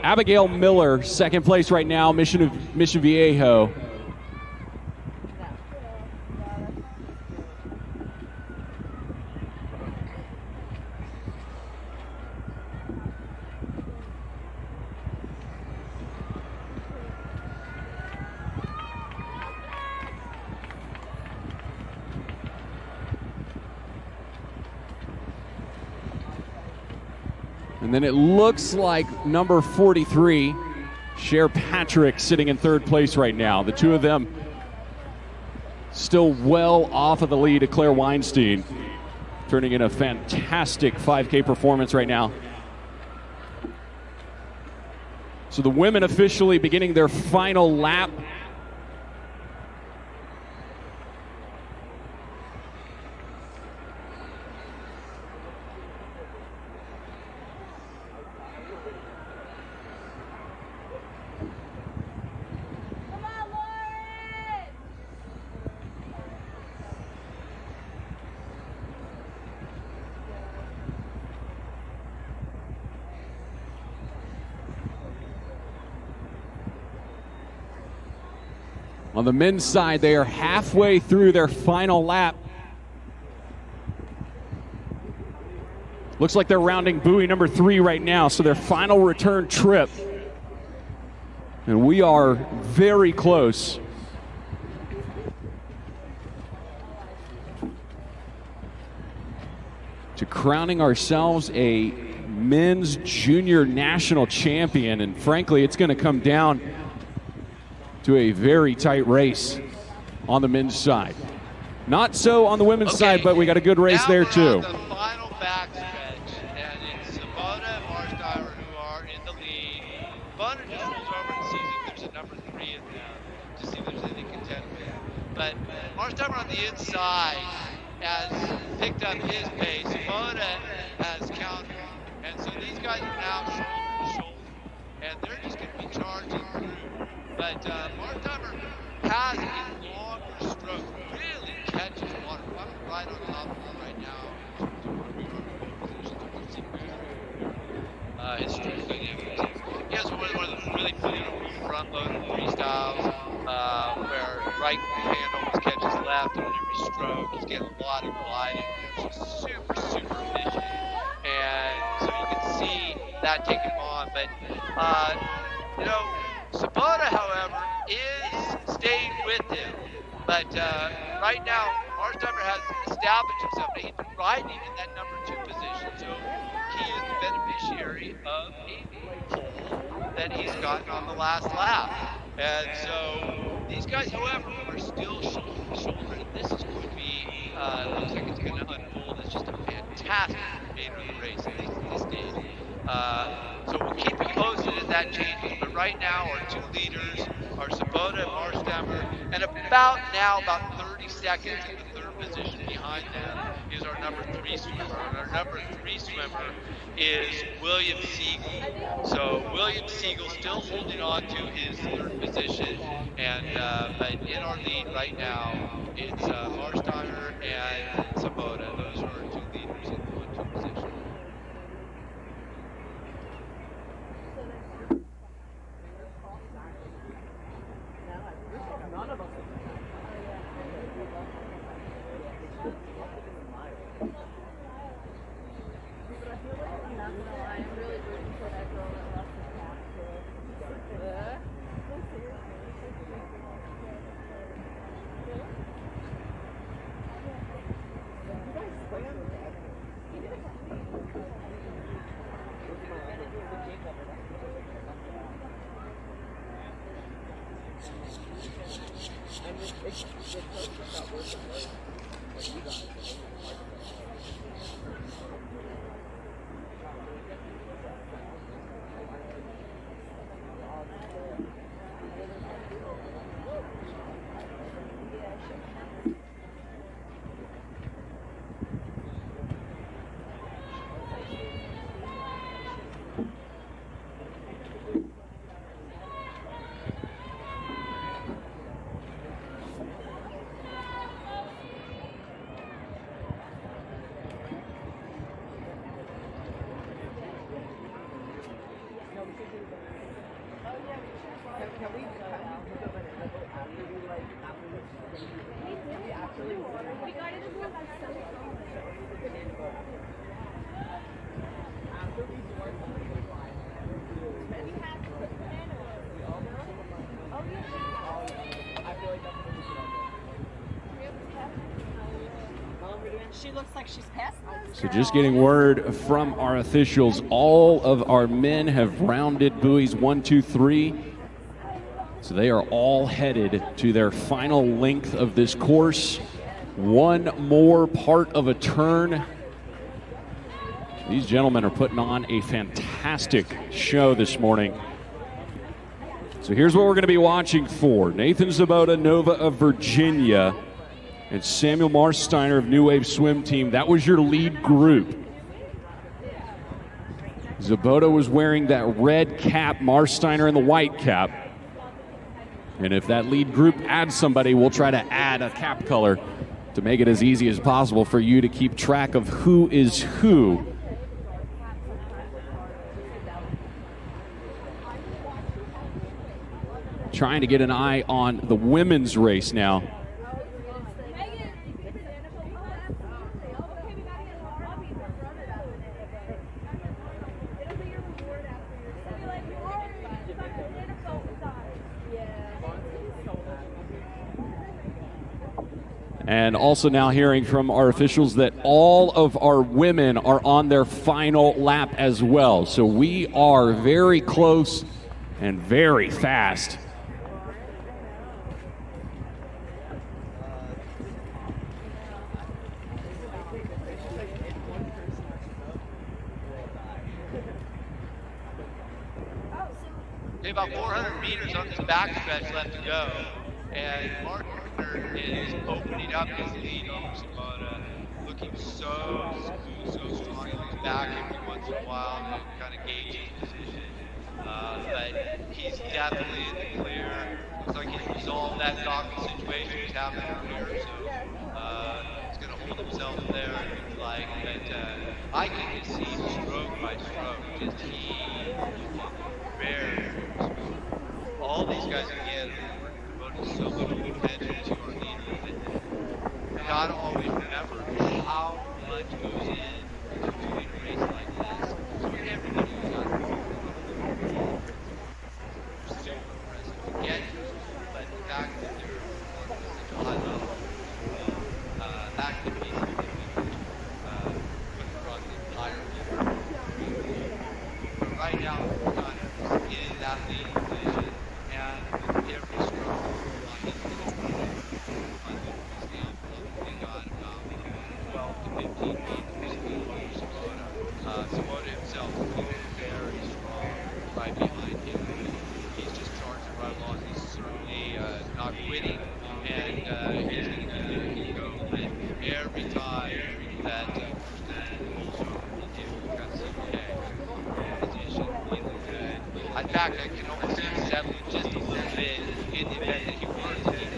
Abigail Miller, second place right now, Mission Viejo. And then it looks like number 43, Cher Patrick, sitting in third place right now. The two of them still well off of the lead of Claire Weinstein, turning in a fantastic 5K performance right now. So the women officially beginning their final lap. On the men's side, they are halfway through their final lap. Looks like they're rounding buoy number 3 right now, so their final return trip. And we are very close. To crowning ourselves a men's junior national champion. And frankly, it's going to come down to a very tight race on the men's side. Not so on the women's side, but we got a good race there too. The final backstretch, and it's Sabota and Marsheimer who are in the lead. Bonner just rolls over and sees if there's a number 3 in there to see if there's anything contend with. But Marsheimer on the inside has picked up his pace. Sabota has countered. And so these guys are now shoulder to shoulder. And they're just going to be charging through. But Marsheimer has a longer stroke, really catches water. I'm right on top of him right now. His stroke dynamics. He has one of those really beautiful front-loaded freestyles where right hand always catches left on every stroke. He's getting a lot of gliding. It's just super, super efficient. And so you can see that take him on. But, you know, Sabota, however, is staying with him. But right now, Marsheimer has established himself. Now, he's been riding in that number 2 position, so he is the beneficiary of a pole that he's gotten on the last lap. And so these guys, however, are still shoulder to shoulder. And this is going to be, looks like it's going to unfold as just a fantastic remainder of the race, at least in this stage. So we'll keep you posted as that changes. But right now, our 2 leaders are Sabota and Marsheimer, and about 30 seconds in the 3rd position behind them is our number 3 swimmer. And our number 3 swimmer is William Siegel. So William Siegel still holding on to his 3rd position, and but in our lead right now, it's Marsheimer and Sabota. Those are our 2 leaders in the 1-2 position. She looks like she's past us. So just getting word from our officials, all of our men have rounded buoys 1, 2, 3. So they are all headed to their final length of this course. One more part of a turn. These gentlemen are putting on a fantastic show this morning. So here's what we're going to be watching for. Nathan Zabota, Nova of Virginia, and Samuel Marsteiner of New Wave Swim Team. That was your lead group. Zabota was wearing that red cap, Marsteiner in the white cap. And if that lead group adds somebody, we'll try to add a cap color to make it as easy as possible for you to keep track of who is who. Trying to get an eye on the women's race now. And also now hearing from our officials that all of our women are on their final lap as well. So we are very close and very fast. About 400 meters on this backstretch left to go, and Mark is opening up his lead over Zabota, looking so smooth, so strong. He looks back every once in a while to kind of gauge his position, but he's definitely in the clear. Looks like he's resolved that docking situation he's having here, so he's going to hold himself there. It looks like, but I can just see stroke by stroke, just he very all these guys again are devoting so much attention to our leader. You gotta always remember how much goes into doing a race like this. So everybody who's on the still impressive to get here, but the fact that they're performing at such a high level, that could be something we could put across the entire leader. But right now, we're kind of getting that leading position. Every stroke on his we got about 12 to 15 meters to Zabota. Zabota himself is looking very strong right behind him. He's just charging right along. He's certainly not quitting, and he's going to continue to go. But every time that pulls over, he kind of see, okay, position, he looks good. In fact, I can almost see him settling just a little bit in the event that he were to get it.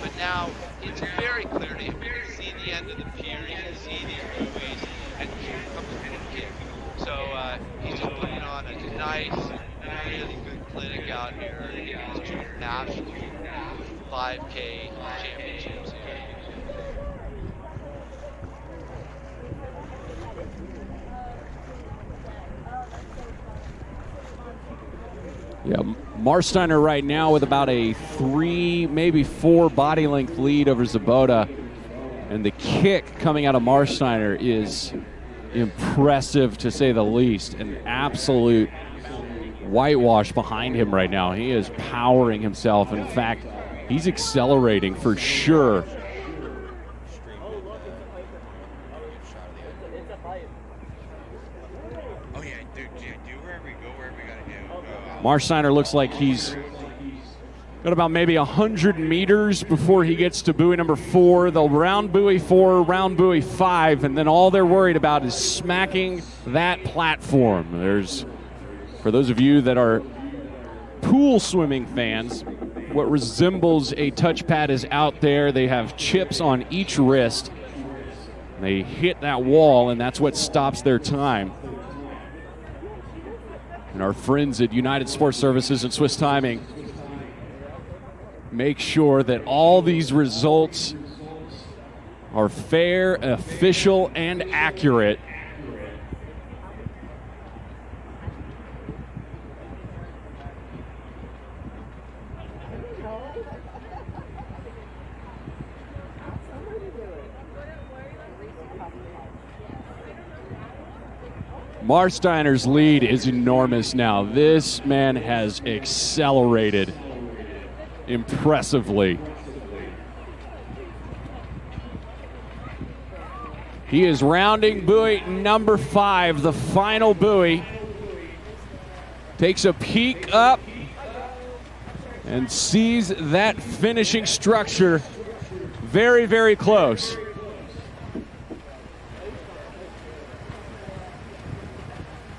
But now, it's very clear to him. You can see the end of the pier, you can see these buoys, and here comes the kick. So he's just putting on a nice, really good clinic out here in his junior national 5K championships. Yeah, Marsteiner right now with about a 3, maybe 4 body length lead over Zabota. And the kick coming out of Marsteiner is impressive to say the least. An absolute whitewash behind him right now. He is powering himself. In fact, He's accelerating for sure. Oh yeah, dude, do wherever you go, wherever you gotta do. Marsteiner looks like he's got about maybe 100 meters before he gets to buoy number 4. They'll round buoy 4, round buoy 5, and then all they're worried about is smacking that platform. There's, for those of you that are pool swimming fans, what resembles a touchpad is out there. They have chips on each wrist. They hit that wall, and that's what stops their time. And our friends at United Sports Services and Swiss Timing make sure that all these results are fair, official, and accurate. Marsteiner's lead is enormous now. This man has accelerated impressively. He is rounding buoy number 5, the final buoy. Takes a peek up and sees that finishing structure very, very close.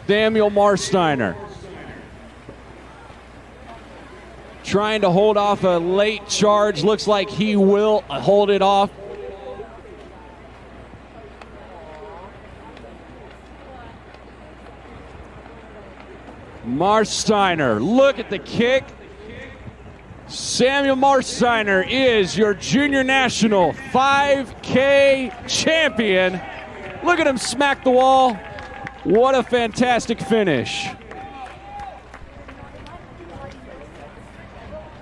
Samuel Marsteiner trying to hold off a late charge. Looks like he will hold it off. Marsteiner, look at the kick. Samuel Marsteiner is your Junior National 5K champion. Look at him smack the wall. What a fantastic finish.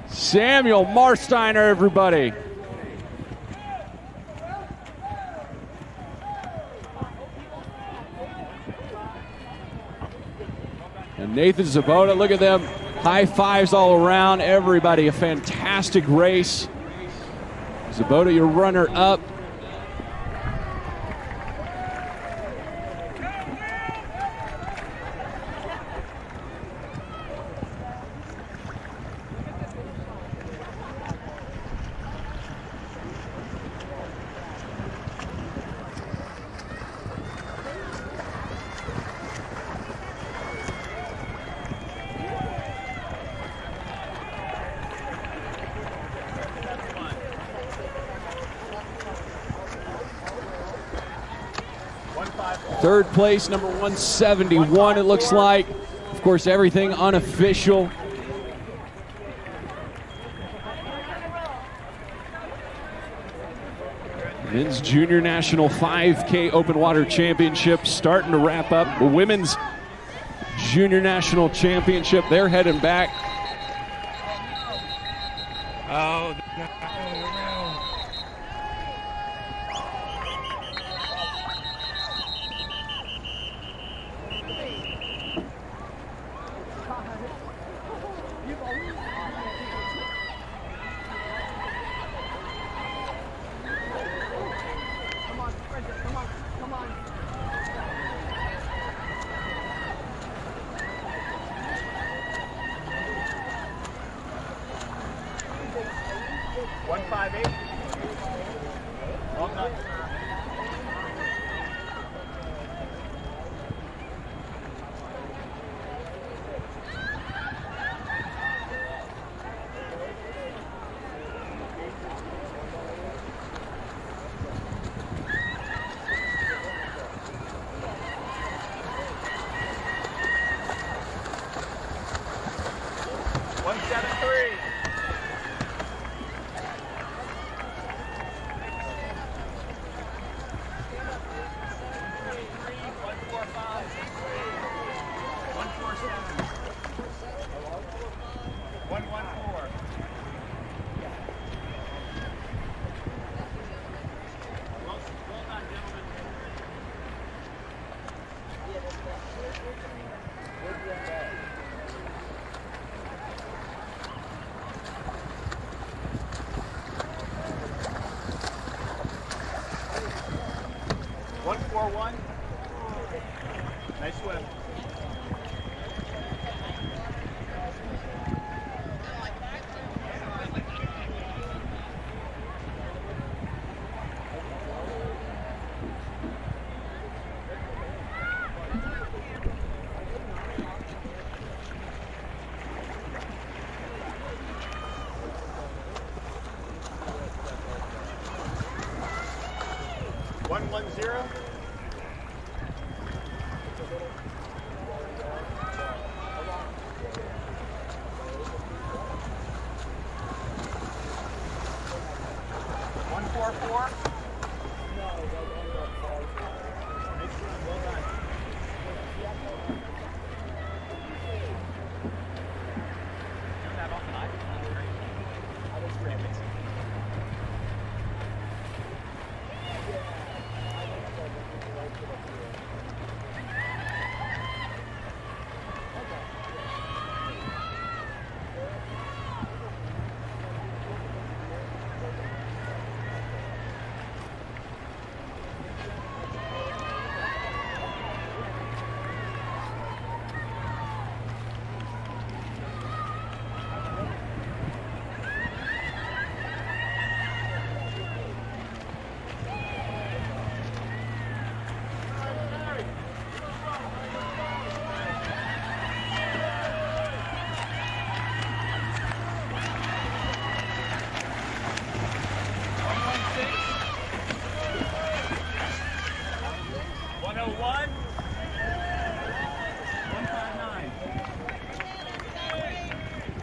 Samuel Marsteiner, everybody. And Nathan Zabota, look at them. High fives all around. Everybody, a fantastic race. Zabota, your runner up. Third place, number 171, it looks like. Of course, everything unofficial. Men's Junior National 5K Open Water Championship starting to wrap up. The Women's Junior Championship, they're heading back. Oh,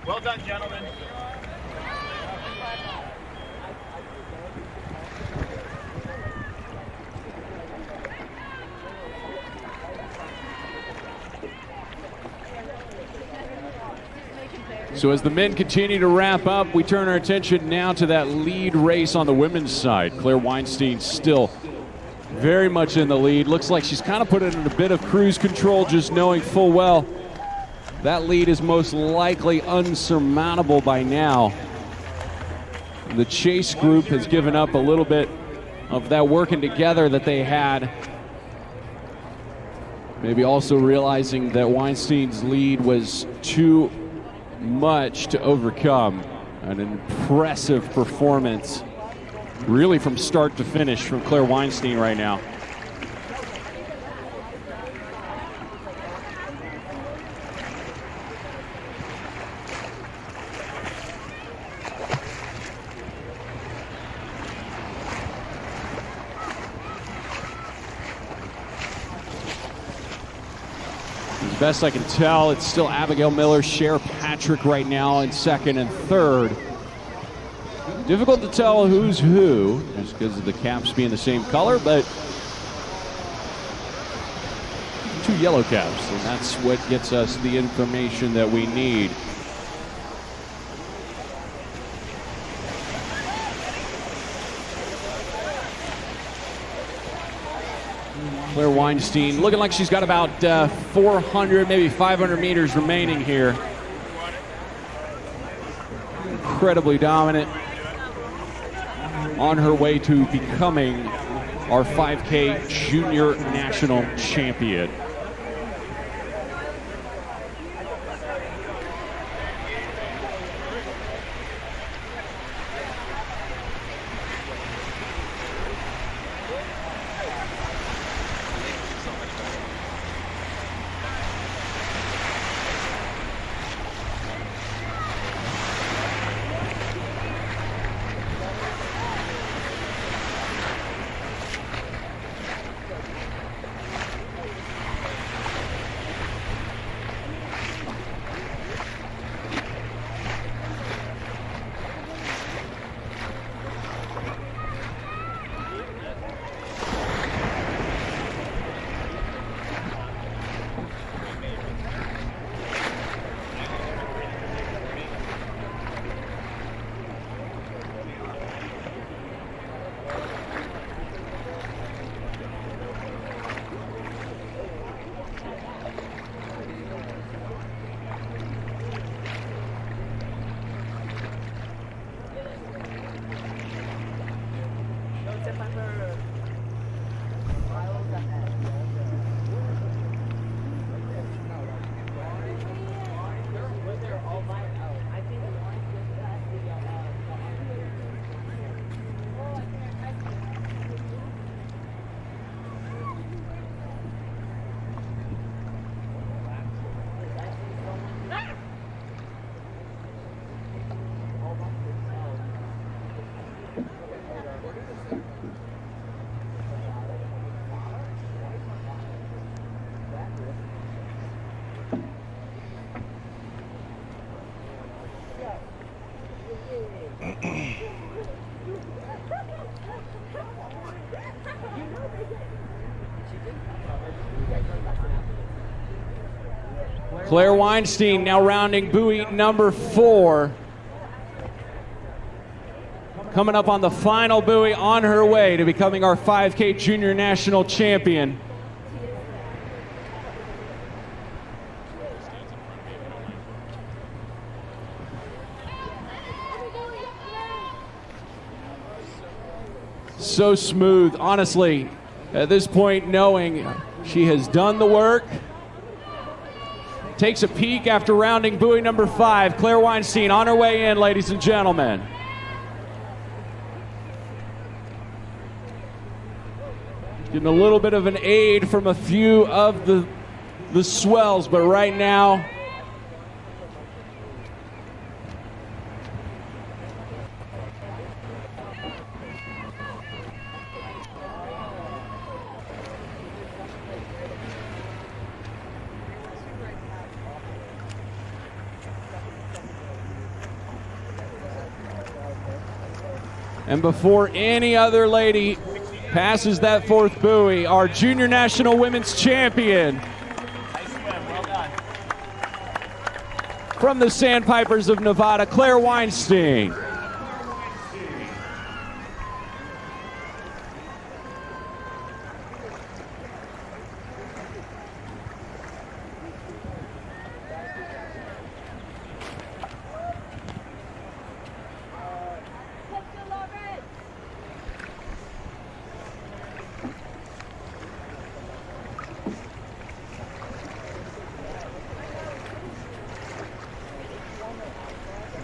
Well done, gentlemen. So as the men continue to wrap up, we turn our attention now to that lead race on the women's side. Claire Weinstein still very much in the lead. Looks like she's kind of put it in a bit of cruise control, just knowing full well that lead is most likely unsurmountable by now. The chase group has given up a little bit of that working together that they had. Maybe also realizing that Weinstein's lead was too much to overcome. An impressive performance, really from start to finish, from Claire Weinstein right now. As best I can tell, it's still Abigail Miller, Cher Patrick right now in second and third. Difficult to tell who's who, just because of the caps being the same color, but two yellow caps, and that's what gets us the information that we need. Claire Weinstein looking like she's got about 400, maybe 500 meters remaining here. Incredibly dominant. On her way to becoming our 5K junior national champion. Claire Weinstein now rounding buoy number 4. Coming up on the final buoy on her way to becoming our 5K Junior National Champion. So smooth, honestly, at this point, knowing she has done the work. Takes a peek after rounding buoy number 5. Claire Weinstein on her way in, ladies and gentlemen. Getting a little bit of an aid from a few of the swells, but right now, and before any other lady passes that 4th buoy, our Junior National Women's Champion from the Sandpipers of Nevada, Claire Weinstein.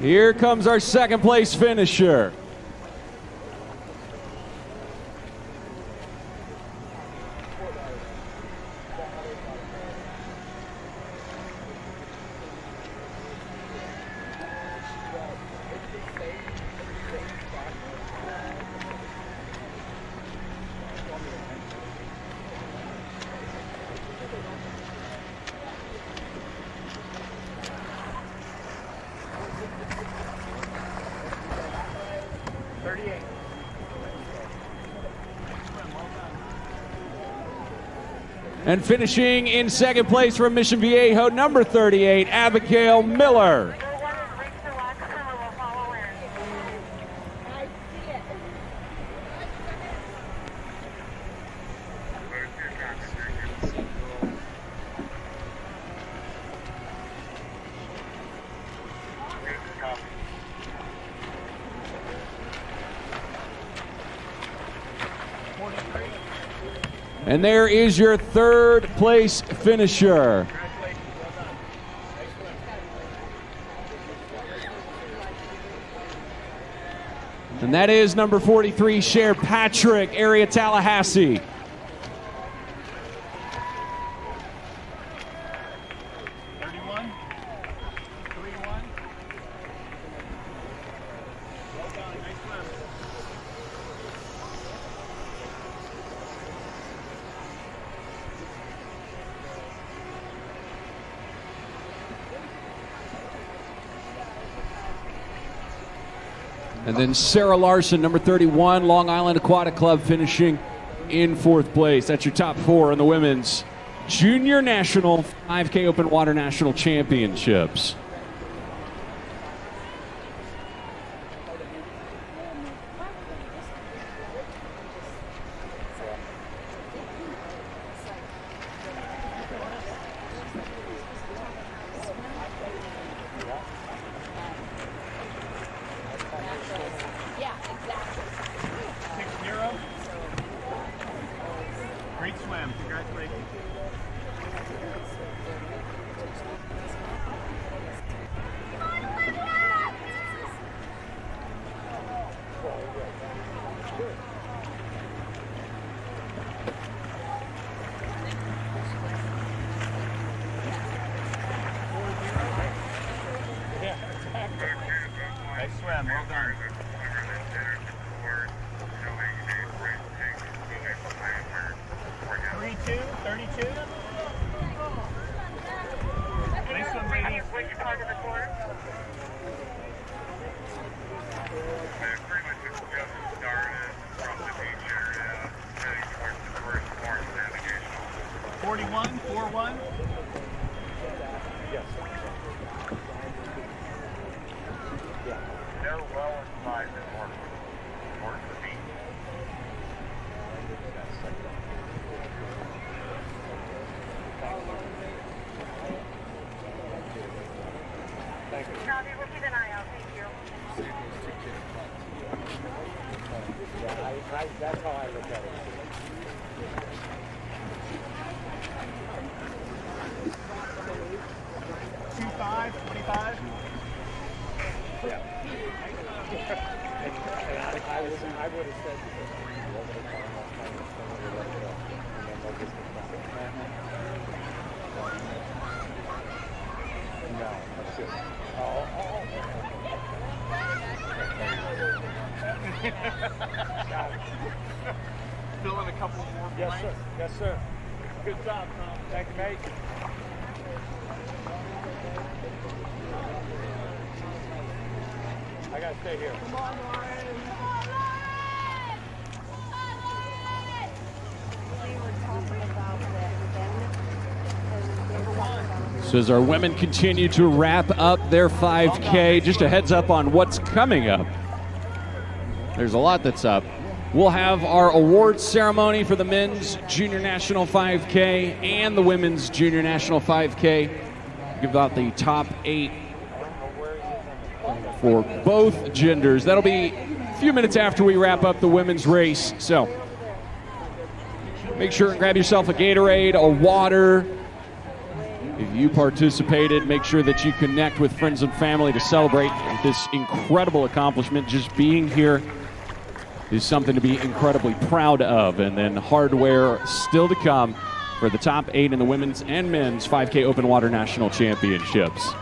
Here comes our 2nd place finisher. And finishing in 2nd place from Mission Viejo, number 38, Abigail Miller. And there is your 3rd place finisher. And that is number 43, Cher Patrick, area Tallahassee. And then Sarah Larson, number 31, Long Island Aquatic Club, finishing in 4th place. That's your top 4 in the Women's Junior National 5K Open Water National Championships. Great swim. Congratulations. Nice swim. Well done. 32. Nice one, ladies. Pretty much just started from the beach area, heading towards the first Florence Navigational. 41, 41. Thank you. Copy, we'll keep an eye out. Thank you. Yeah, that's how I look at it. Yeah. And I would have said no, that's good. Fill in a couple more Yes, blanks. sir. Yes, sir. Good job, Tom. Thank you, mate. I gotta stay here. Come on, So as our women continue to wrap up their 5K, just a heads up on what's coming up. There's a lot that's up. We'll have our awards ceremony for the men's junior national 5K and the women's junior national 5K. Give out the top 8 for both genders. That'll be a few minutes after we wrap up the women's race. So make sure and grab yourself a Gatorade, a water. If you participated, make sure that you connect with friends and family to celebrate this incredible accomplishment. Just being here is something to be incredibly proud of. And then hardware still to come for the top 8 in the women's and men's 5K Open Water National Championships.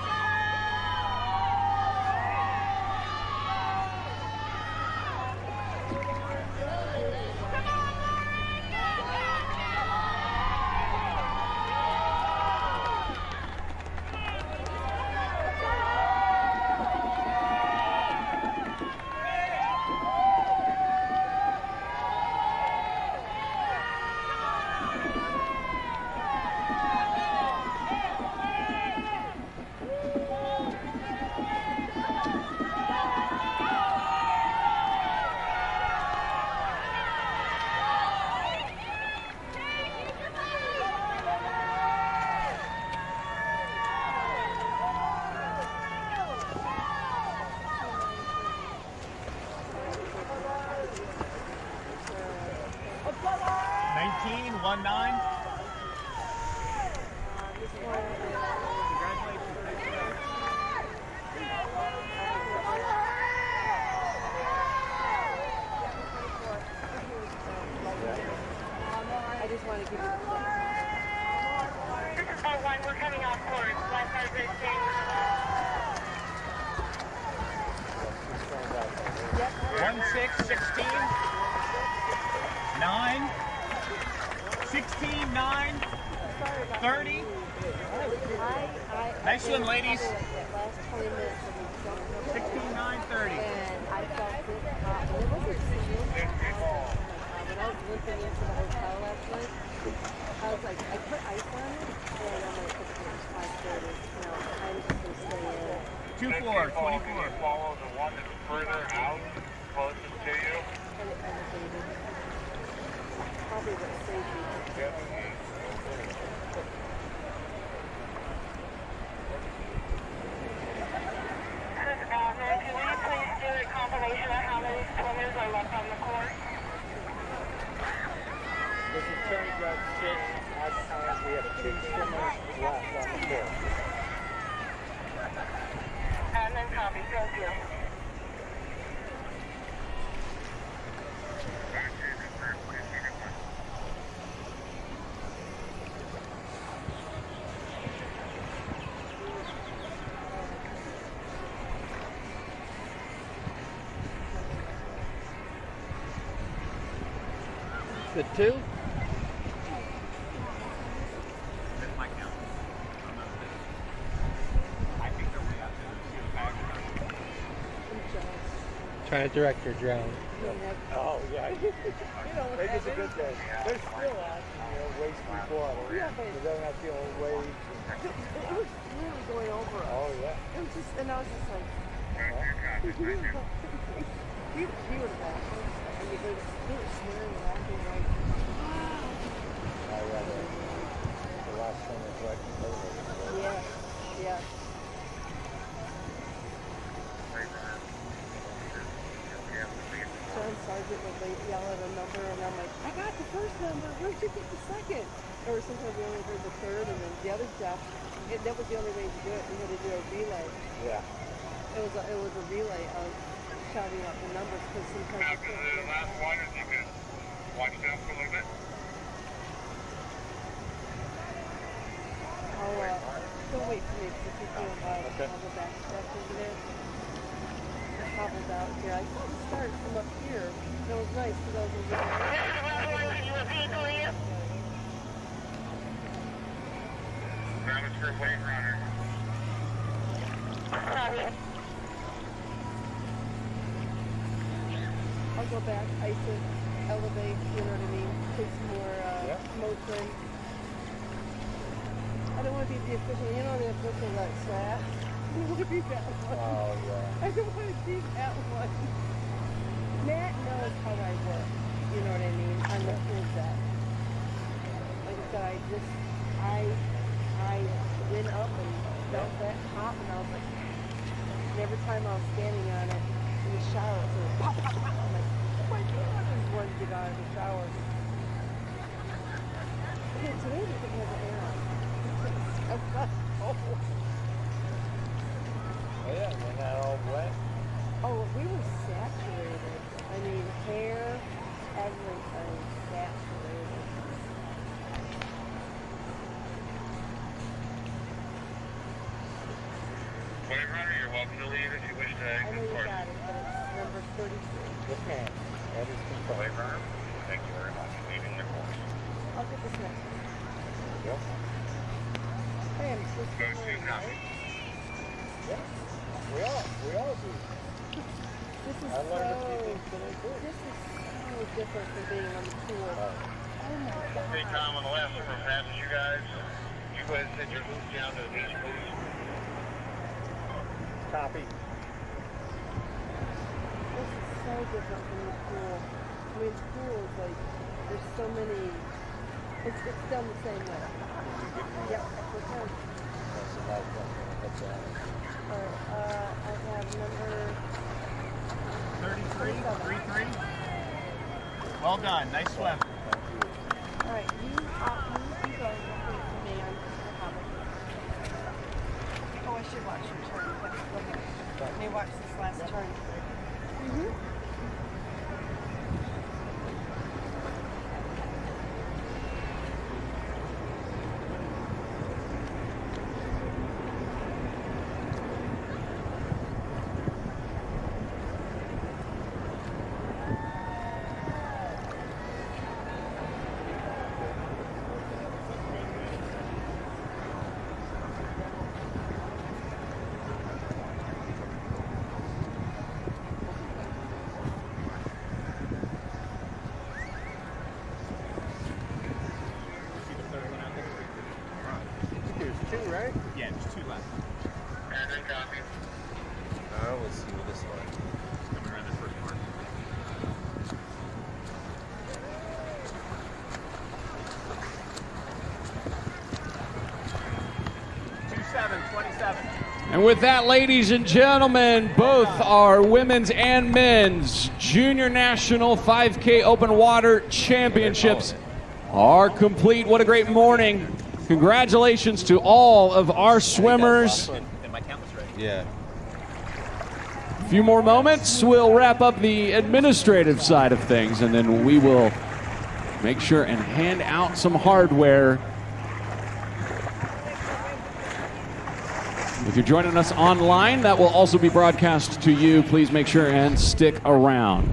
The 2? Trying to direct your drone. Oh, yeah. You know, maybe it's a good thing. There's still wasting water. Yeah, but it doesn't have to feel waves. It was really going over us. Oh, yeah. It was just, and I was just like, he would have asked us. I mean, they were swearing and acting like, I rather the last one was right. yeah, yeah. it when they yell at a number, and I'm like, I got the first number. Where'd you get the second? Or sometimes we only heard the third, and then the other stuff. That was the only way to do it. We had to do a relay. Yeah. It was a relay of shouting out the numbers because sometimes. After the last one, if you could watch them for a little bit. Don't wait for me because if you feel Okay. I'll go back over there. I hobbled out here. I saw the start from up here. That was nice because I was in That was for Wave Runner. I'll go back, ice it, elevate, you know what I mean? Take some more motion. I don't want to be the official, you know the official that slash? I don't want to be that one. Oh, yeah. I don't want to be that one. Matt knows how I work, you know what I mean, on the pool set. Like I said, I went up and felt that pop and I was like, and every time I was standing on it in the shower, it was pop, pop, pop. I'm like, oh my God, I just wanted to get out of the shower. Okay, today we didn't have the air on. Oh, yeah, when that all wet. Oh, we were saturated. I mean, hair, everything, saturated. Wave Runner, you're welcome to leave if you wish to I know exit you course. got it, but it's number 33. Yes, ma'am. That is confirmed. Wave Runner, thank you very much. Leaving the course. I'll get this next one. Yep. Hey, I'm supposed to Go be to wearing, copy. right? Yeah. We all do. This is I learned a few so, things today too. this is so different from being on the tour. Oh my Hey, God. Tom on the left, we're passing you guys. You go ahead and send your boots down to the beach, please. Copy. This is so different from the pool. I mean, the pool is like, there's so many, it's done the same way. Yep, that's what it is. That's a nice one. That's Alright, I have number 33, 37. 3-3. Well done. Nice swim. Alright, you go. You go for me. I'm hobble. Oh, I should watch your turn. Let me watch this last turn. Mm-hmm. See the third one out there? There's two, right? Yeah, just 2 left. And then copy. Let's see what this one. Coming around this first mark. 27. And with that, ladies and gentlemen, both our women's and men's Junior National 5K Open Water Championships are complete. What a great morning. Congratulations to all of our swimmers. And my count was right. Yeah. A few more moments, we'll wrap up the administrative side of things, and then we will make sure and hand out some hardware. If you're joining us online, that will also be broadcast to you. Please make sure and stick around.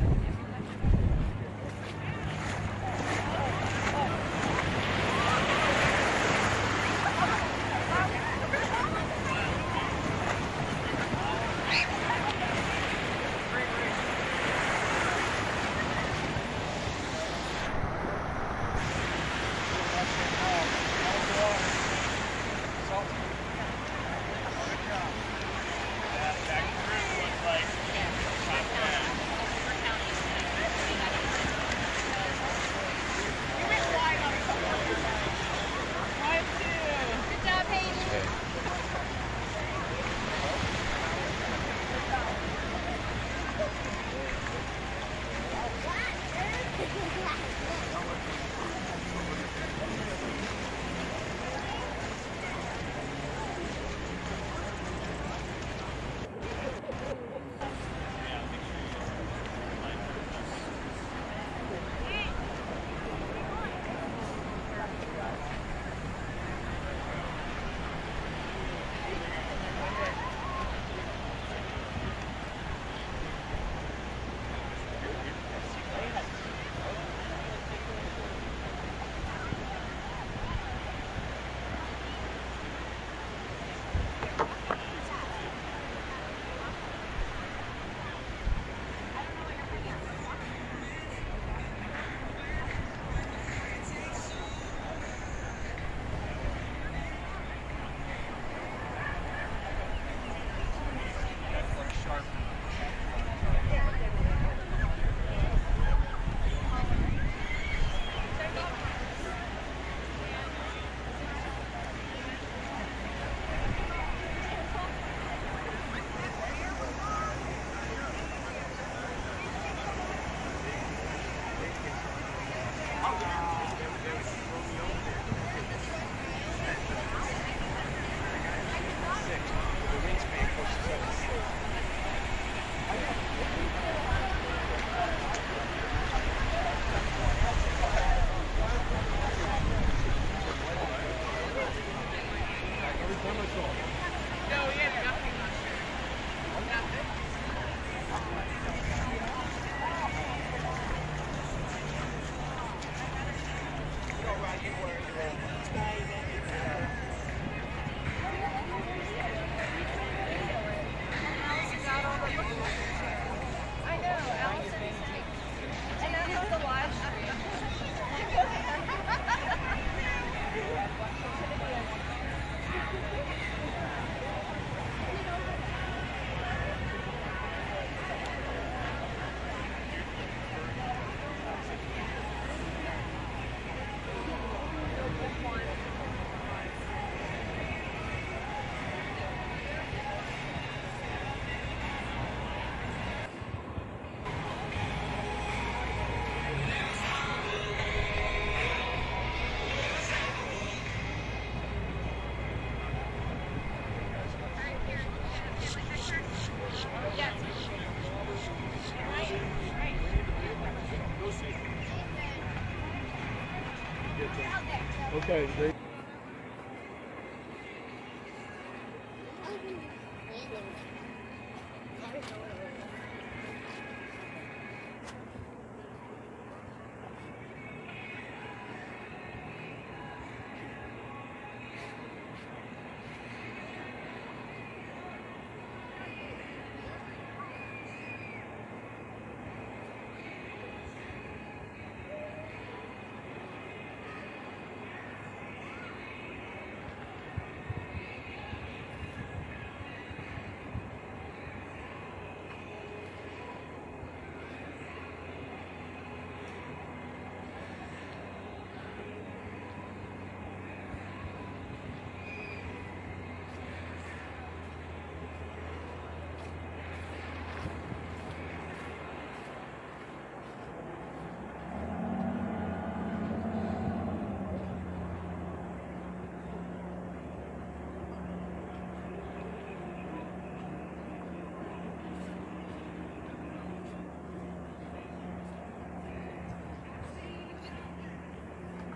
Okay, great.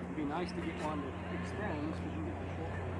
It'd be nice to get one that extends because you get the short one.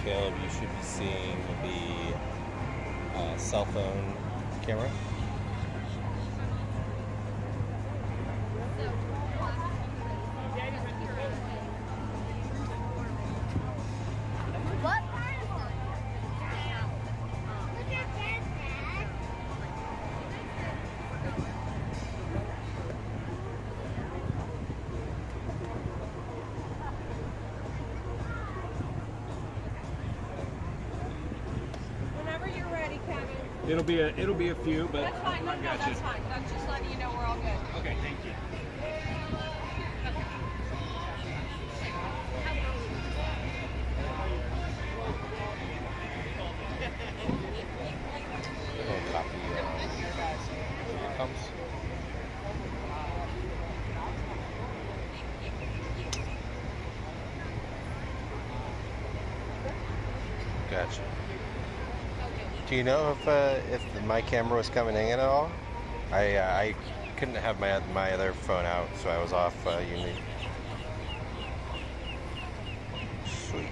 Caleb, you should be seeing the cell phone camera. What part of it? Look at that, Dad. Whenever you're ready, Kevin. It'll be a few, but That's fine. No, I no, got that's you. fine. I'm just letting you know we're all good. Okay, thank you. Little copy here it comes. Gotcha. Do you know if my camera was coming in at all? I couldn't have my other phone out, so I was off Uni. Sweet.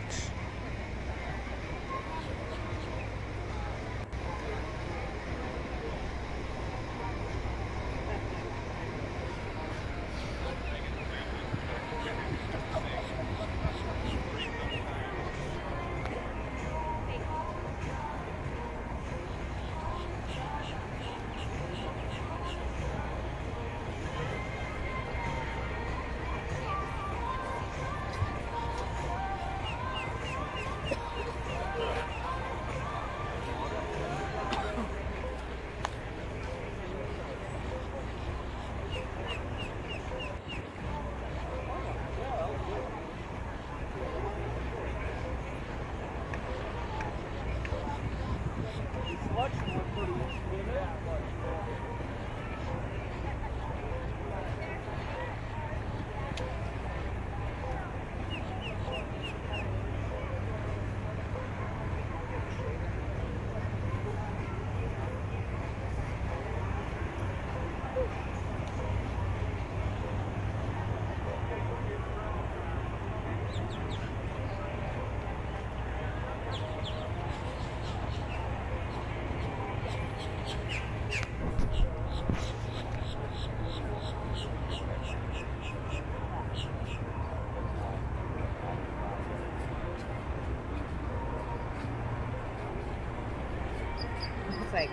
like,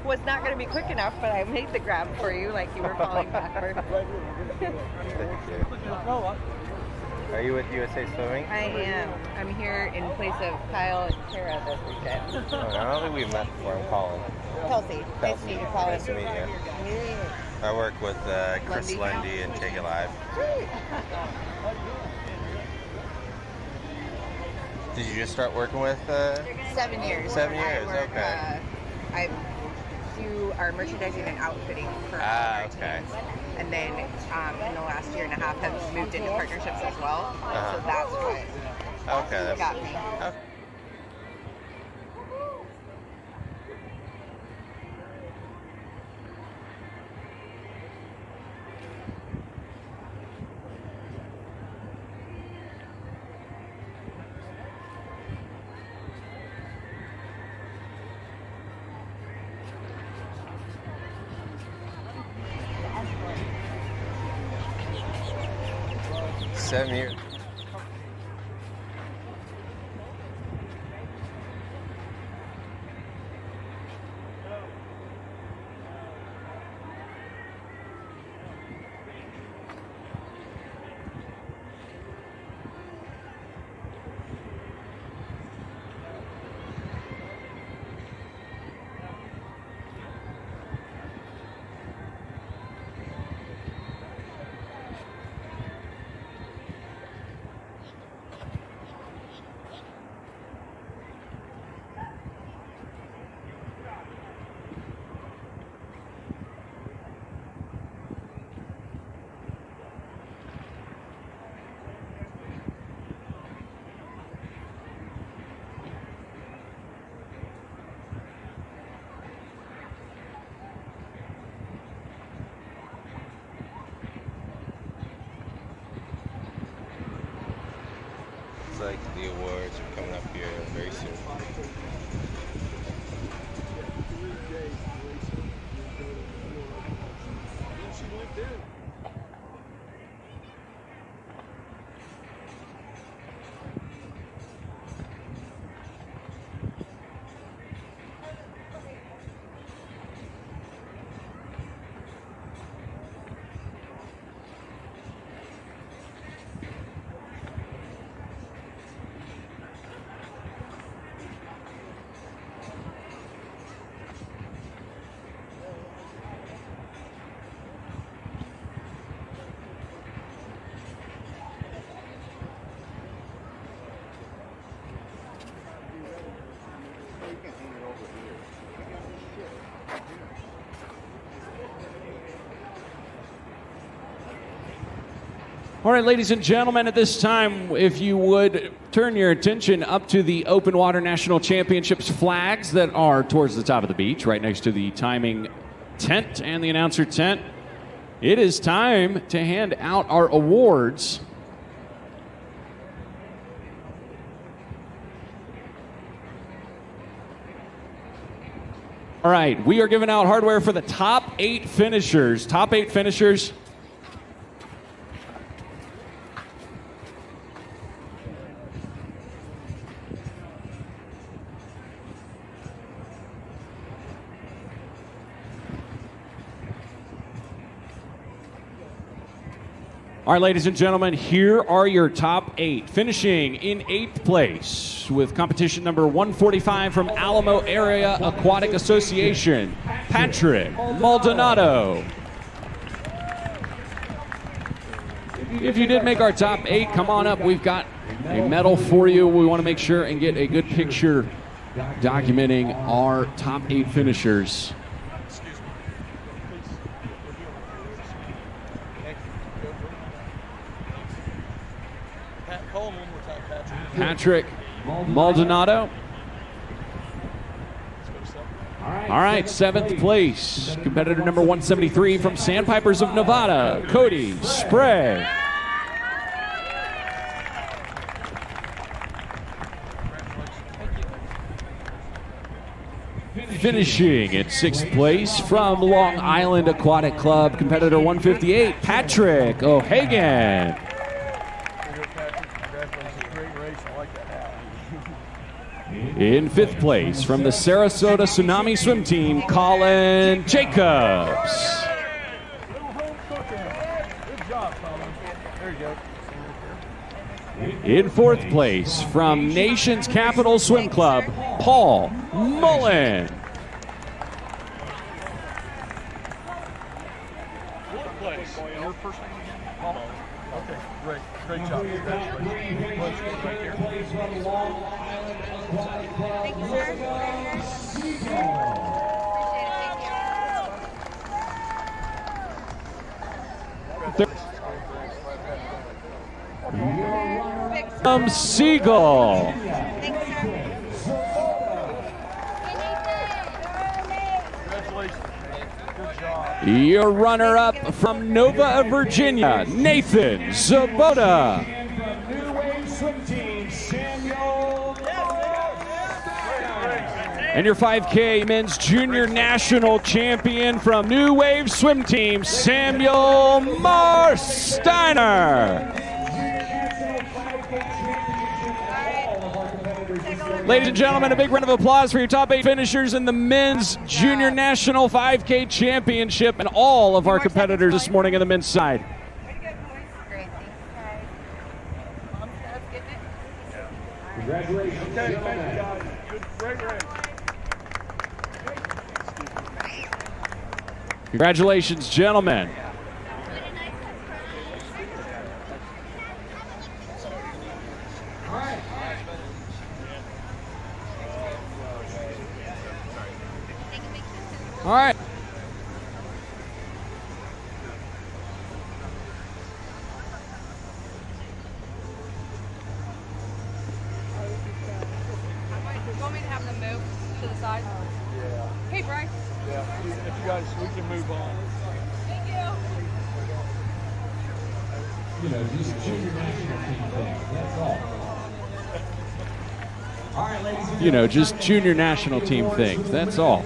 was not going to be quick enough, but I made the grab for you like you were falling backward. Are you with USA Swimming? I am. I'm here in place of Kyle and Tara this weekend. Oh, I don't think we've met before. I'm Colin. Kelsey. Nice to meet you, Colin. Nice to meet you. I work with Chris Lundy and Take It Live. Did you just start working with? 7 years. 7 years. I work, Okay. I do our merchandising and outfitting for all of our teams. And then in the last year and a half have moved into partnerships as well. So that's what got me. Okay. Seven years. Like the awards are coming up here very soon. All right, ladies and gentlemen, at this time, if you would turn your attention up to the Open Water National Championships flags that are towards the top of the beach, right next to the timing tent and the announcer tent. It is time to hand out our awards. All right, we are giving out hardware for the top 8 finishers. Top 8 finishers. All right, ladies and gentlemen, here are your top 8. Finishing in 8th place with competition number 145 from Alamo Area Aquatic Association, Patrick Maldonado. If you did make our top 8, come on up. We've got a medal for you. We want to make sure and get a good picture documenting our top 8 finishers. Patrick Maldonado. All right, 7th place, competitor number 173 from Sandpipers of Nevada, Cody Sprague. Finishing at 6th place from Long Island Aquatic Club, competitor 158, Patrick O'Hagan. In 5th place from the Sarasota Tsunami swim team, Colin Jacobs. Good job, Colin. There you go. In 4th place from Nation's Capital Swim Club, Paul Mullen. Fourth place. Your first name? Paul. Okay, great. Great job. Congratulations. Let's go right here. Thank you, sir. Siegel. Congratulations. Good job. Your runner-up from Nova, Virginia, Nathan Zabota. And your 5K men's junior national champion from New Wave Swim Team, Samuel Marsteiner. Ladies and gentlemen, a big round of applause for your top 8 finishers in the men's junior national 5K championship and all of our competitors this morning on the men's side. Congratulations. Okay, thank you, guys. Good, great race. Congratulations, gentlemen. All right. You want me to have them move to the side? Yeah. Hey, Bryce. Yeah. If you guys, we can move on. Thank you. You know, just junior national team things. That's all. You know, just junior national team things. That's all.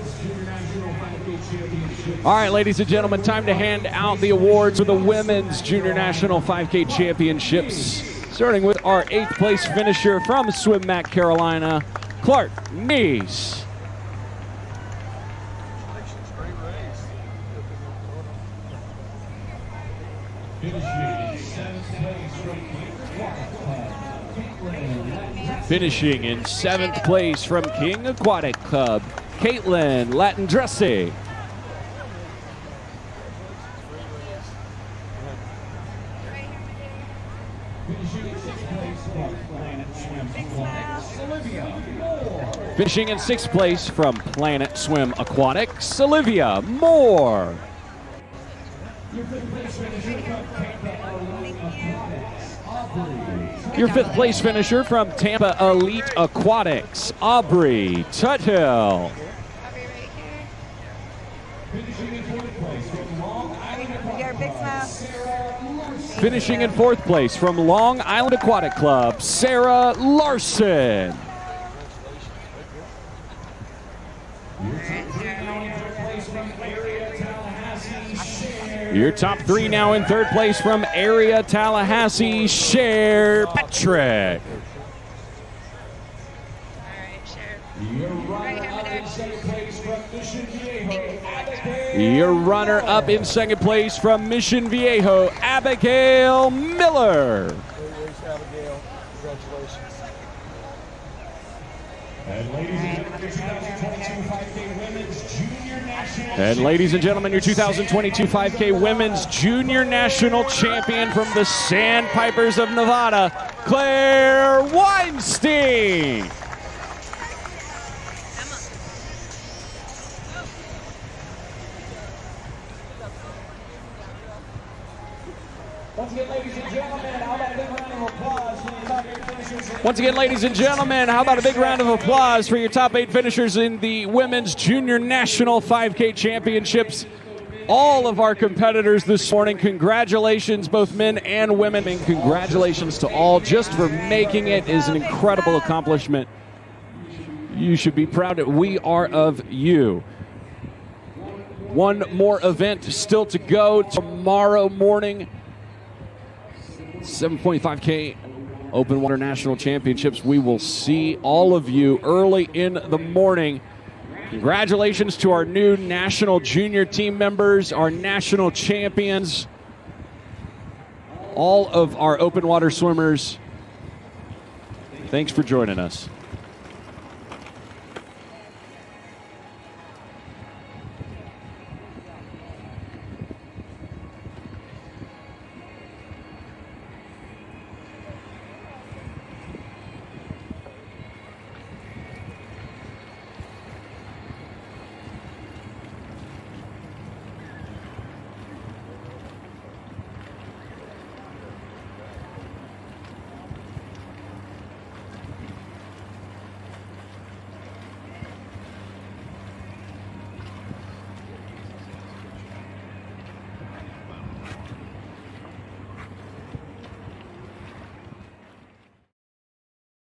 All right, ladies and gentlemen, time to hand out the awards for the women's junior national 5K championships. Starting with our 8th place finisher from Swim Mac Carolina, Clark Neese. Finishing in 7th place from King Aquatic Club, Caitlin Latendresse. Finishing in 6th place from Planet Swim Aquatics, Olivia Moore. Your 5th place finisher from Tampa Elite Aquatics, Aubrey Tuthill. Finishing in 4th place from Long Island Aquatic Club, Sarah Larson. Your top 3 now in 3rd place from Area Tallahassee, Cher Patrick. Your runner-up in 2nd place from Mission Viejo, Abigail Miller. Abigail. Congratulations. And ladies and gentlemen, your 2022 5K Women's Junior National Champion from the Sandpipers of Nevada, Claire Weinstein. Once again, ladies and gentlemen, how about a big round of applause for your top 8 finishers? Once again, ladies and gentlemen, how about a big round of applause for your top 8 finishers in the Women's Junior National 5K Championships? All of our competitors this morning, congratulations, both men and women, and congratulations to all just for making it is an incredible accomplishment. You should be proud that we are of you. One more event still to go tomorrow morning. 7.5K Open Water National Championships. We will see all of you early in the morning. Congratulations to our new national junior team members, our national champions, all of our open water swimmers. Thanks for joining us.